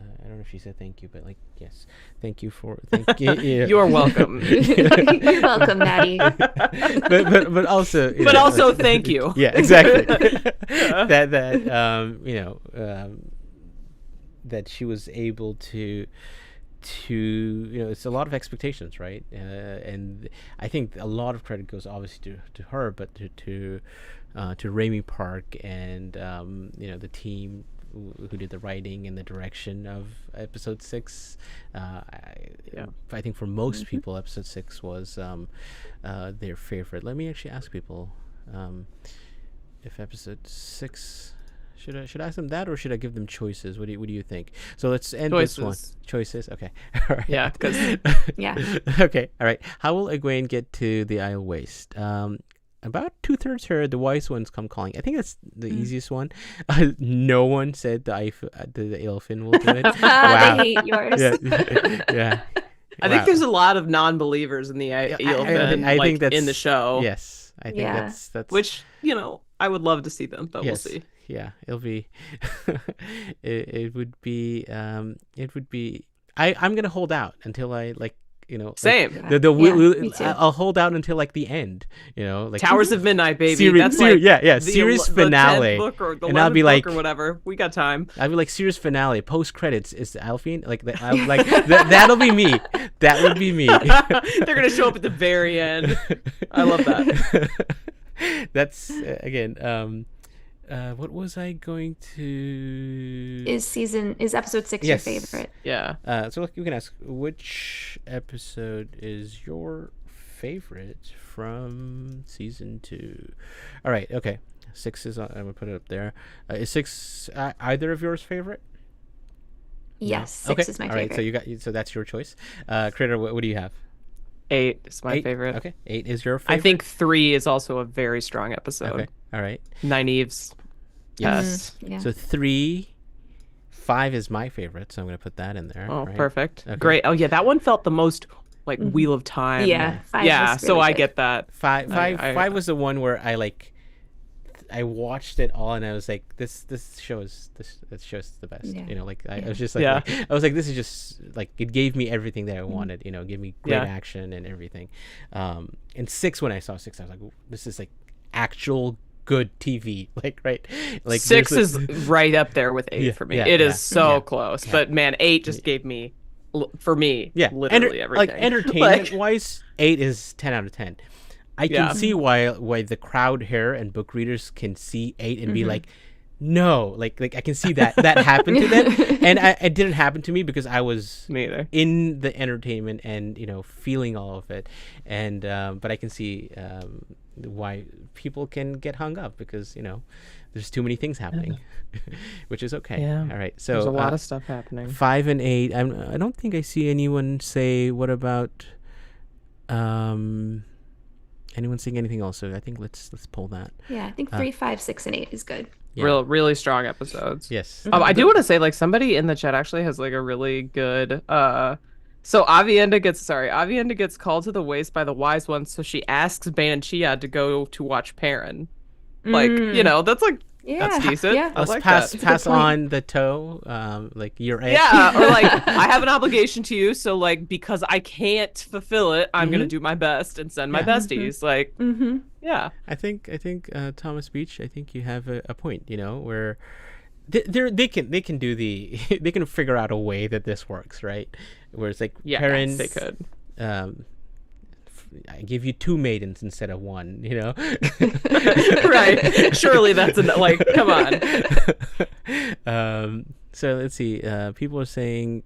I don't know if she said thank you, but yes, thank you for thank you. You're welcome. You're welcome, Maddie. but also, But also, thank you. Yeah, exactly. That she was able to it's a lot of expectations, right? And I think a lot of credit goes obviously to her, but to Raimi Park and the team who did the writing and the direction of episode 6. I think for most people, episode 6 was their favorite. Let me actually ask people if episode 6. Should I ask them that, or should I give them choices? What do you think? So let's end this one. Choices. Okay. All right. Yeah. Because Yeah. Okay. All right. How will Egwene get to the Aiel Waste? About 2/3 her. The wise ones come calling. I think that's the easiest one. No one said the Aelfin will do it. Wow. They hate yours. Yeah. I think there's a lot of non-believers in the Aelfin, I think that's in the show. Yes, I think that's Which I would love to see them, but we'll see. Yeah, it'll be. it would be. I'm gonna hold out until I Same. Me too. I'll hold out until the end. Towers of Midnight, baby. Series, That's series the finale. 10th book or the And I'll 11th be book or whatever. We got time. I'll be series finale, post credits is the Alphine. That'll be me. That would be me. They're gonna show up at the very end. I love that. That's again. What was I going to? Is episode 6 Yes. your favorite? Yeah. So you can ask, which episode is your favorite from season 2? All right. Okay. 6 is. I'm gonna put it up there. Is 6 either of yours favorite? Yes, 6 is my All favorite. right. So that's your choice. Kritter, what do you have? 8 is my 8? favorite. Okay. 8 is your favorite. I think 3 is also a very strong episode. Okay. All right. Nynaeve's. Yes. Yeah. So 3, 5 is my favorite, so I'm gonna put that in there. Oh, right? perfect. Okay. Great. Oh, yeah, that one felt the most Wheel of Time. Yeah, 5 Yeah, was so really I good. get that. 5 I was the one where I watched it all and I was like, this show is the best. Yeah. I was just like, Yeah. I was like, this is just it gave me everything that I wanted. Give me great Yeah. action and everything. And 6, when I saw 6, I was like, this is actual good TV. Right? 6 is right up there with 8 Yeah, for me. yeah, It is yeah, so yeah. close. But man, 8 just gave me, for me, literally everything. Entertainment wise, 8 is 10 out of 10. I can Yeah. see why the crowd here and book readers can see 8 and be like, no, I can see that happened to them, and it didn't happen to me because I was Me either. in the entertainment and feeling all of it, and but I can see why people can get hung up because there's too many things happening, which is okay. Yeah. All right, so There's a lot of stuff happening. 5 and 8. I don't think I see anyone say what about anyone saying anything else. So I think let's pull that. Yeah, I think 3, 5, 6, and 8 is good. Yeah. Really strong episodes. Yes. I do want to say, somebody in the chat actually has a really good so Avienda gets called to the waste by the wise ones, so she asks Bain Chiad to go to watch Perrin. That's Yeah, that's decent. Yeah. I Let's like pass that. pass Good point. on the toe. You're a Yeah, or I have an obligation to you, so because I can't fulfill it, I'm gonna do my best and send my Yeah. besties. Mm-hmm. Yeah. I think Thomas Beach. I think you have a point. Where they can do they can figure out a way that this works, right? Where it's Yeah, Perrin, they could. I give you 2 maidens instead of 1, you know. Right. Surely that's like, come on. So let's see. People are saying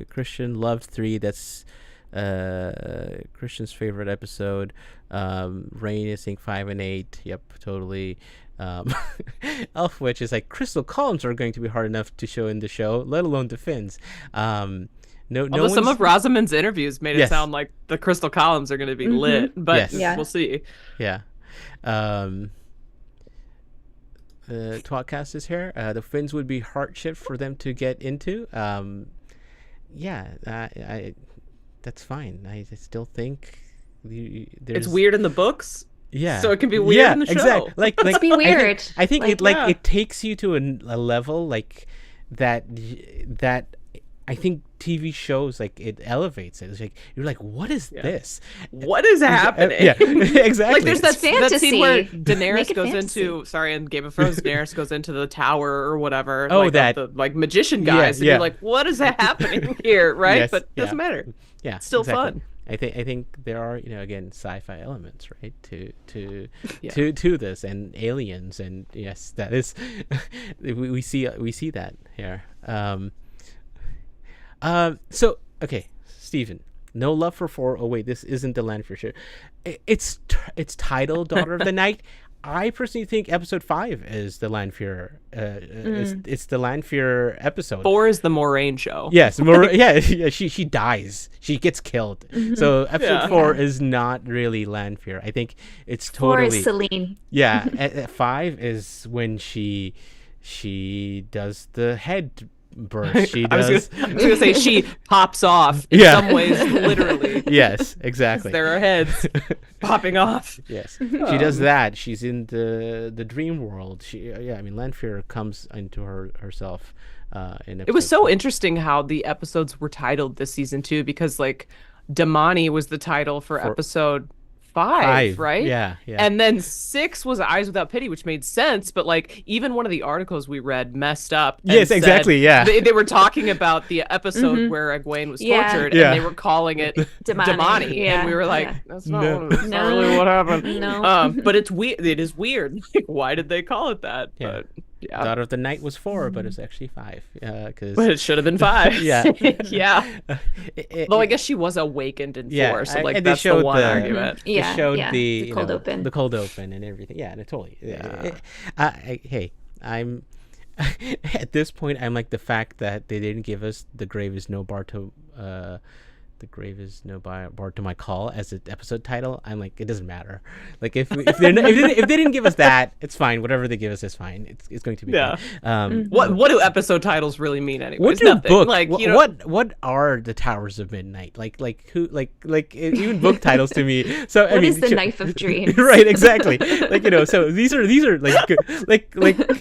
Christian loved 3. That's Christian's favorite episode. Rain is saying 5 and 8. Yep, totally. Elf Witch is like, crystal columns are going to be hard enough to show in the show, let alone the fins. Although some of Rosamund's interviews made it sound like the crystal columns are going to be lit, but we'll see. Yeah. Twatcast is here. The fins would be hardship for them to get into. That's fine. I still think it's weird in the books. Yeah. So it can be weird in the show. Exactly. Like Let's be weird. I think it it takes you to a level like that I think TV shows like it elevates it. It's like you're like, what is this? What is happening? Yeah, exactly. Like there's that fantasy. scene where Daenerys goes fantasy. into in Game of Thrones, Daenerys goes into the tower or whatever. Oh, like, that the magician guys, and you're like, what is happening here, right? Yes, but it doesn't matter. Yeah, it's still exactly. fun. I think there are, again, sci-fi elements, right, to this, and aliens, and yes, that is we see that here. So okay, Steven, no love for 4. Oh wait, this isn't the Lanfear show. It's titled Daughter of the Night. I personally think episode 5 is the Lanfear. It's the Lanfear episode. 4 is the Moraine show. Yes, she dies. She gets killed. So episode 4 is not really Lanfear. I think it's totally 4 is Celine. Yeah, at 5 is when she does the head burst. She does. I was gonna say she pops off in some ways, literally. Yes, exactly. There are heads popping off. Yes, she does that. She's in the dream world. Lanfear comes into herself. It was so interesting how the episodes were titled this season too, because like Damani was the title for episode 5, right? Yeah. And then 6 was Eyes Without Pity, which made sense, but like even one of the articles we read messed up. Yes, exactly. Yeah. They were talking about the episode where Egwene was tortured, and they were calling it Damani, and we were like, that's not really what happened. No. But it's weird. It is weird. Like, why did they call it that? Yeah. But, Daughter of the Night was 4, but it's actually 5. But it should have been 5. Yeah. Yeah. Though I guess she was awakened in 4, so like that's the one argument. They showed the cold open. the cold open and everything. Yeah, and totally. Hey, I'm at this point. I'm like the fact that they didn't give us the grave is no bar to my call as an episode title. I'm like, it doesn't matter. Like if they didn't give us that, it's fine. Whatever they give us is fine. It's going to be fine. What do episode titles really mean anyway? What do nothing. book? Like what are the Towers of Midnight? Like who? Like even book titles to me. So what is the Knife of Dreams? Right, exactly. So these are like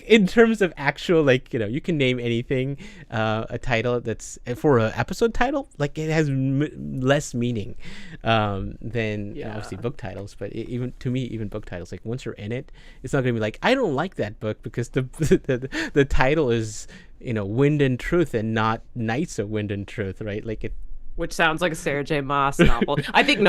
in terms of actual you can name anything a title that's for an episode title. Like it has less meaning than obviously book titles, but even book titles, like once you're in it, it's not gonna be like, I don't like that book because the title is Wind and Truth and not Knights of Wind and Truth, right? Like it, which sounds like a Sarah J. Maas novel. I think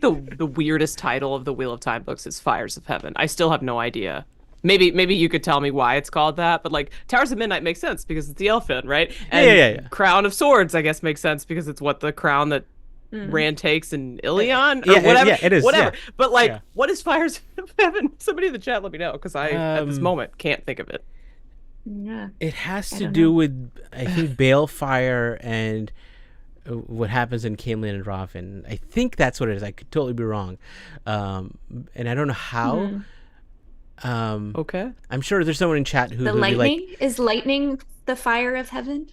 the weirdest title of the Wheel of Time books is Fires of Heaven. I still have no idea. Maybe you could tell me why it's called that, but like Towers of Midnight makes sense because it's the elfin, right? And Crown of Swords, I guess, makes sense because it's what the crown that Rand takes in Ilion or whatever. Yeah, it is. Whatever. Yeah. But like, what is Fires of Heaven? Somebody in the chat, let me know, because I at this moment can't think of it. Yeah. It has to do with, I think, Balefire and what happens in Caemlyn and Ravin. I think that's what it is. I could totally be wrong, and I don't know how. Okay. I'm sure there's someone in chat who the will lightning be like, is lightning the fire of heaven.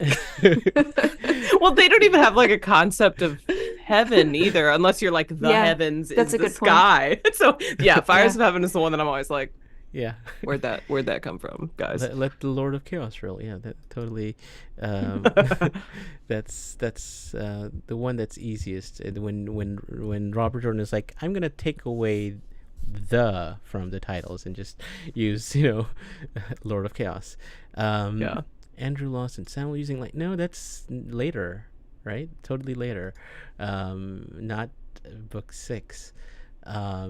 Well, they don't even have like a concept of heaven either, unless you're like the heavens that's is a the good sky. So Fires of Heaven is the one that I'm always like, yeah, where'd that come from, guys? Let the Lord of Chaos roll. Yeah, that totally. That's the one that's easiest. And when Robert Jordan is like, I'm gonna take away the from the titles and just use Lord of Chaos. Andrew Lawson, Samuel using no, that's later. right? Totally later, not book 6. I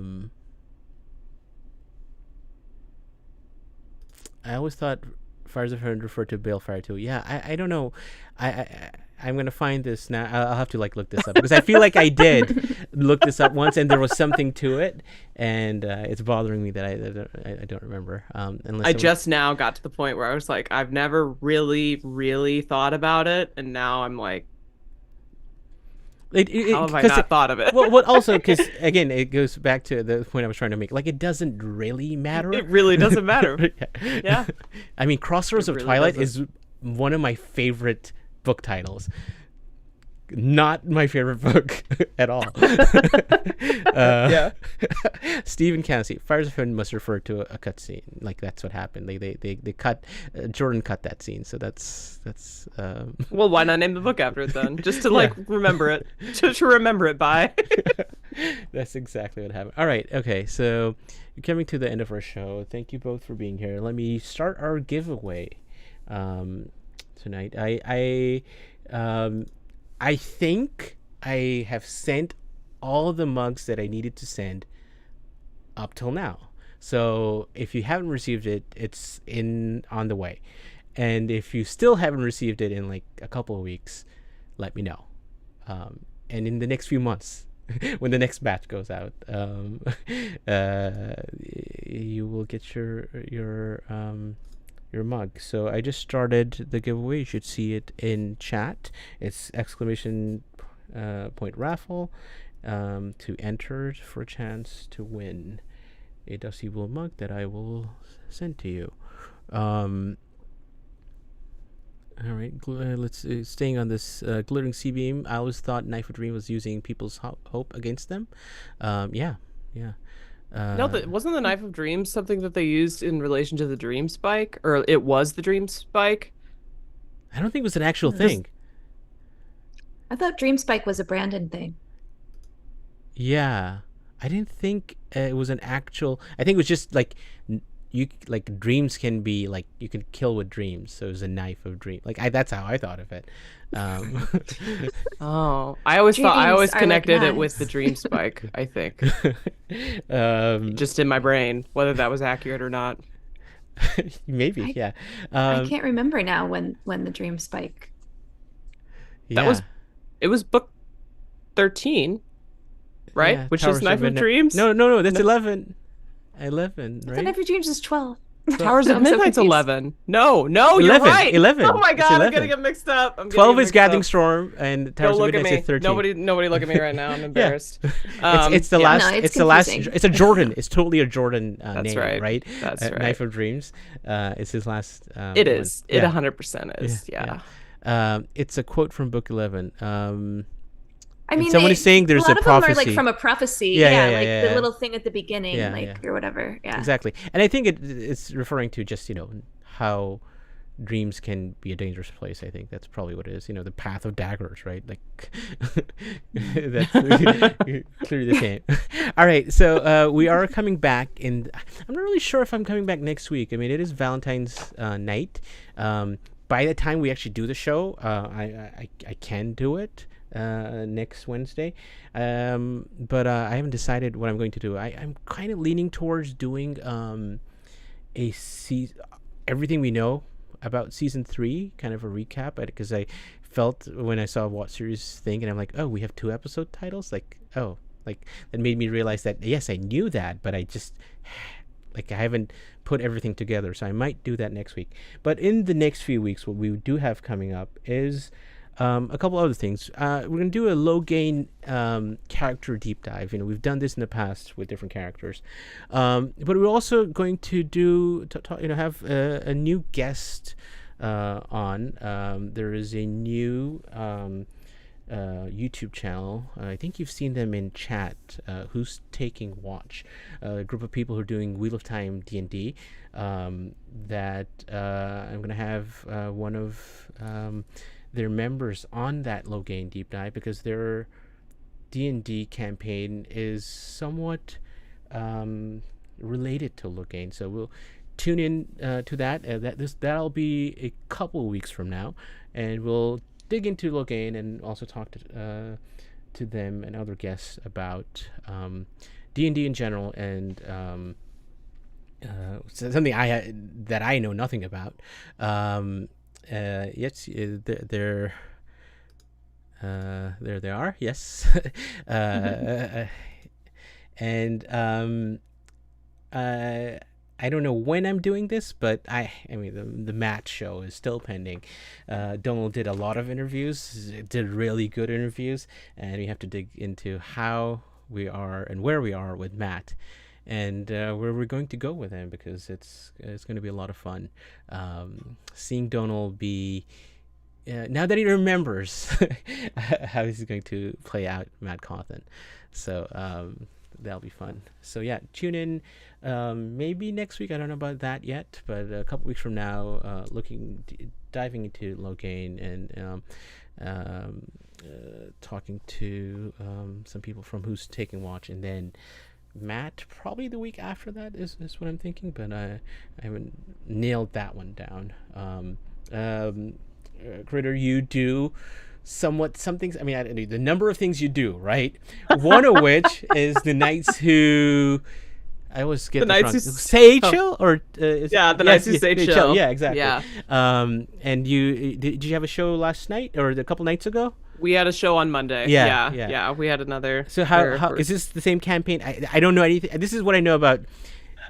always thought Fires of Heaven referred to Balefire too. Yeah, I don't know. I'm gonna find this now. I'll have to like look this up because I feel like I did look this up once and there was something to it, and it's bothering me that I don't remember. Unless I just now got to the point where I was like, I've never really thought about it, and now I'm like, how have I not thought of it? Well, also because again, it goes back to the point I was trying to make. Like, it doesn't really matter. It really doesn't matter. Yeah. I mean, Crossroads of Twilight is one of my favorite book titles. Not my favorite book at all. Yeah. Stephen Cassidy, Fires of Heaven must refer to a cutscene. Like, that's what happened. They cut Jordan cut that scene, so that's well, why not name the book after it then? Just to like remember it. To remember it by. That's exactly what happened. All right, okay, so you're coming to the end of our show. Thank you both for being here. Let me start our giveaway tonight. I think I have sent all the mugs that I needed to send up till now. So if you haven't received it, it's on the way. And if you still haven't received it in like a couple of weeks, let me know. And in the next few months, when the next batch goes out, you will get your mug. So I just started the giveaway. You should see it in chat. It's !point raffle to enter for a chance to win a Dusty Wool mug that I will send to you. All right, let's staying on this glittering sea beam. I always thought Knife of Dream was using people's hope against them. Yeah. No, wasn't the Knife of Dreams something that they used in relation to the Dream Spike, or it was the Dream Spike? I don't think it was an actual thing. I thought Dream Spike was a Brandon thing. Yeah, I didn't think it was an actual. I think it was just like dreams can be like you can kill with dreams. So it was a Knife of Dream. Like that's how I thought of it. Oh, I always connected it with the Dream Spike. I think just in my brain, whether that was accurate or not. Maybe, yeah. I can't remember now when the Dream Spike. Yeah. It was book 13, right? Yeah, which Towers is Knife of Midnight. Dreams. No, that's 11. 11, I right? thought Knife of Dreams is 12. Towers of I'm so Midnight's confused. 11. No, you're 11, right. 11. Oh my It's god, 11. I'm gonna get mixed up. 12 is Gathering Storm, and Towers Don't of look at Midnight is me. 13. Nobody look at me right now. I'm embarrassed. It's the last. No, it's the last. confusing. It's a Jordan. It's totally a Jordan That's name, right? That's right. Knife of Dreams. It's his last. It is. One. It 100% is. Yeah. It's a quote from book 11. I mean, someone is saying there's a lot a of them prophecy. are like from a prophecy. Yeah, the little thing at the beginning, or whatever. Yeah, exactly. And I think it's referring to just how dreams can be a dangerous place. I think that's probably what it is. The path of daggers, right? Like that's clearly the same. All right, so we are coming back, and I'm not really sure if I'm coming back next week. I mean, it is Valentine's night. By the time we actually do the show, I can do it next Wednesday, but I haven't decided what I'm going to do. I'm kind of leaning towards doing everything we know about season 3, kind of a recap, because I felt when I saw WoT Series thing, and I'm like, oh, we have 2 episode titles, that made me realize that yes, I knew that, but I just I haven't put everything together. So I might do that next week. But in the next few weeks, what we do have coming up is a couple other things. We're going to do a low gain character deep dive. We've done this in the past with different characters, but we're also going to have a new guest on. There is a new YouTube channel. I think you've seen them in chat. Who's Taking Watch? A group of people who are doing Wheel of Time D&D. That I'm going to have one of their members on that low gain deep dive, because their D&D campaign is somewhat related to low gain. So we'll tune in to that. That'll be a couple of weeks from now, and we'll dig into Logain and also talk to them and other guests about D&D in general and something that I know nothing about. Yes, there they are. Yes, and I don't know when I'm doing this, but I mean the Matt show is still pending. Donald did a lot of interviews, did really good interviews, and we have to dig into how we are and where we are with Matt, and where we're going to go with him, because it's going to be a lot of fun. Seeing Donald be now that he remembers how he's going to play out Matt Cawthon, so that'll be fun. So yeah, tune in. Maybe next week. I don't know about that yet, but a couple weeks from now, diving into Logain and talking to some people from Who's Taking Watch, and then Matt probably the week after that is what I'm thinking, but I haven't nailed that one down. Kritter, you do somewhat some things. I mean, the number of things you do, right? One of which is the Knights Who. I always get the Knights Who Say Chill, or the Knights Who Say Chill. Yeah, exactly. Yeah. And you did you have a show last night or a couple nights ago? We had a show on Monday. Yeah. We had another. So how is this the same campaign? I don't know anything. This is what I know about.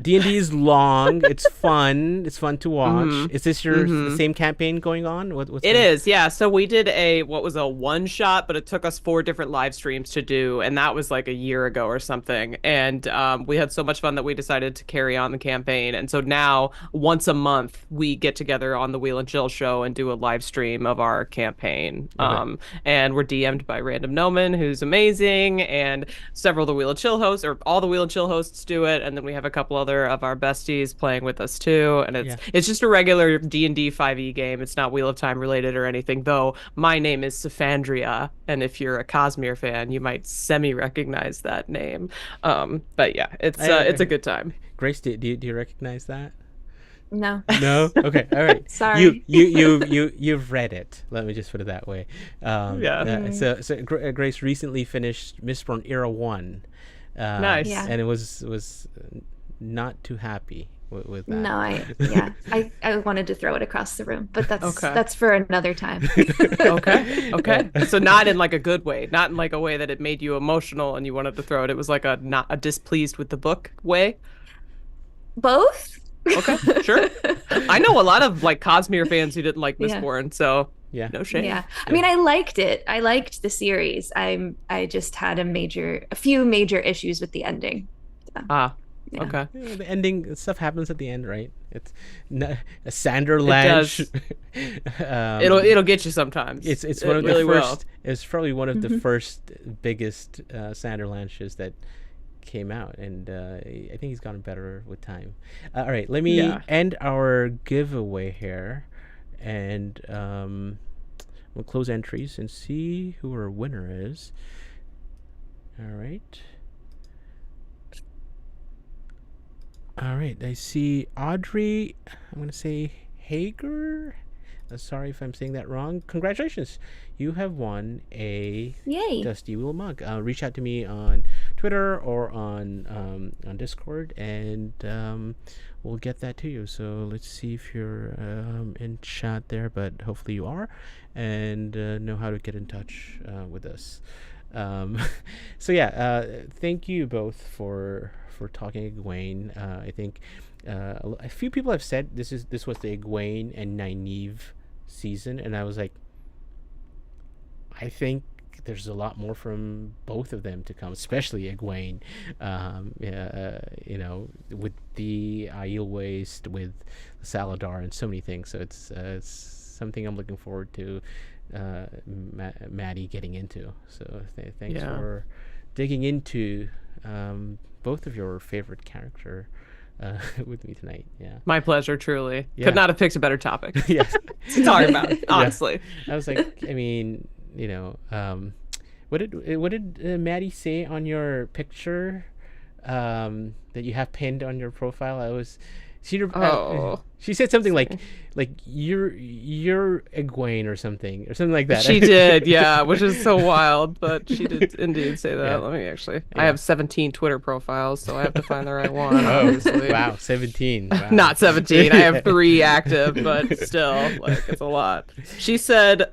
D&D is long. It's fun. It's fun to watch. Mm-hmm. Is this the same campaign going on? It is, yeah. So we did a one shot, but it took us 4 different live streams to do, and that was like a year ago or something. And we had so much fun that we decided to carry on the campaign. And so now, once a month, we get together on the Wheel and Chill show and do a live stream of our campaign. Okay. And we're DM'd by Random Gnomon, who's amazing, and several of the Wheel and Chill hosts, or all the Wheel and Chill hosts do it, and then we have a couple of our besties playing with us too, and it's just a regular D&D 5e game. It's not Wheel of Time related or anything, though my name is Safandria, and if you're a Cosmere fan, you might semi-recognize that name. But yeah, it's a good time. Grace, do you recognize that? No. No? Okay, all right. Sorry. You've read it. Let me just put it that way. So Grace recently finished Mistborn Era 1. Nice. Yeah. And it was not too happy with that. No, I wanted to throw it across the room, but that's for another time. Okay. So not in like a good way, not in like a way that it made you emotional and you wanted to throw it. It was like not a displeased with the book way. Both. Okay, sure. I know a lot of like Cosmere fans who didn't like Mistborn, so no shame. Yeah, I mean, I liked it. I liked the series. I just had a few major issues with the ending. So. Yeah. Okay. Yeah, the ending stuff happens at the end, right? It's a Sander Lange. It'll get you sometimes. It's one of the first. It's probably one of the first biggest Sander Lanches that came out, and I think he's gotten better with time. All right, let me end our giveaway here, and we'll close entries and see who our winner is. All right. All right, I see Audrey. I'm going to say Hager. Sorry if I'm saying that wrong. Congratulations. You have won a Dusty Wheel mug. Reach out to me on Twitter or on Discord, and we'll get that to you. So let's see if you're in chat there, but hopefully you are, and know how to get in touch with us. So thank you both for talking Egwene. I think a few people have said this was the Egwene and Nynaeve season, and I was like, I think there's a lot more from both of them to come, especially Egwene. With the Aiel Waste, with Saladar, and so many things. So it's something I'm looking forward to. Maddie getting into. So thanks for digging into both of your favorite character with me tonight. Yeah, my pleasure. Truly, could not have picked a better topic. Yeah, to talk about. Honestly, I was like, I mean, what did Maddie say on your picture that you have pinned on your profile? She said something like you're Egwene or something like that. She did, yeah, which is so wild, but she did indeed say that. Yeah. Let me actually. Yeah. I have 17 Twitter profiles, so I have to find the right one. Obviously. Wow, 17. Wow. Not 17. I have 3 active, but still, like, it's a lot. She said,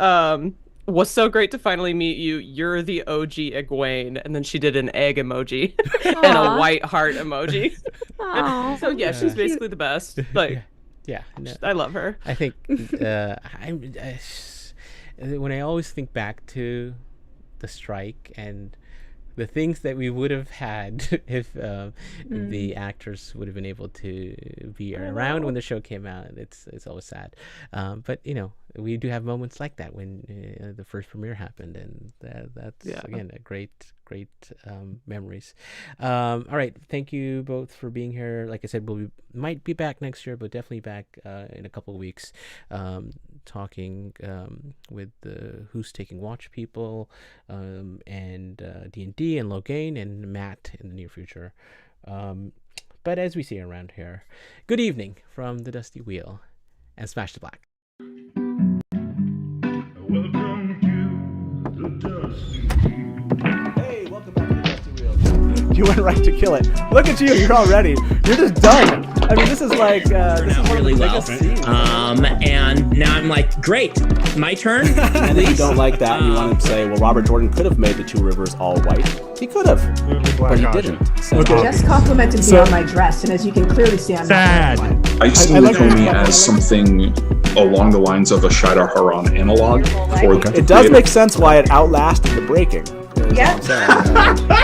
was so great to finally meet you. You're the OG Egwene. And then she did an egg emoji and a white heart emoji. So yeah, she's basically the best. Like, yeah, no, I love her. I think when I always think back to the strike and the things that we would have had if the actors would have been able to be around when the show came out, it's always sad. But we do have moments like that when the first premiere happened, and that's again a great memories. All right, thank you both for being here. Like I said, we might be back next year, but definitely back in a couple of weeks, talking with Who's Taking Watch people, and D&D and Logain and Matt in the near future. But as we see around here, good evening from the Dusty Wheel, and smash the black. Welcome to the Dusty Wheel. Hey, welcome back to the Dusty Wheel. You went right to kill it. Look at you, you're all ready. You're just done. I mean, this is like, this is really well. scenes. And now I'm like, great, my turn. And if you don't like that and you want to say, well, Robert Jordan could have made the 2 rivers all white. He could have, but he didn't. So, Just complimented me on my dress, and as you can clearly see, I'm Sad. not I see Nakomi as something along the lines of a Shida Haran analog. it does make sense why it outlasted the breaking. Yeah.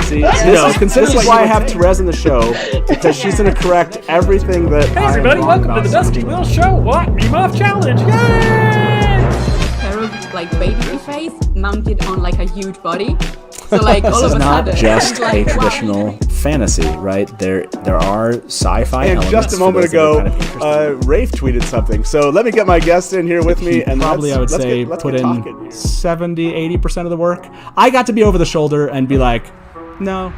See, this is why I have Therese in the show, because she's going to correct everything that Hey everybody, welcome to the Dusty Wheel Show. What? Remoff Challenge. Yay! Pair of like baby face mounted on like a huge body. So like all This of is a not sudden, just it's like, a traditional fantasy, right? There are sci-fi And elements. just a for moment those that are ago, kind of interested. Rafe tweeted something. So let me get my guest in here with me. And probably, I would say, put in 70, 80% of the work. I got to be over the shoulder and be like, no,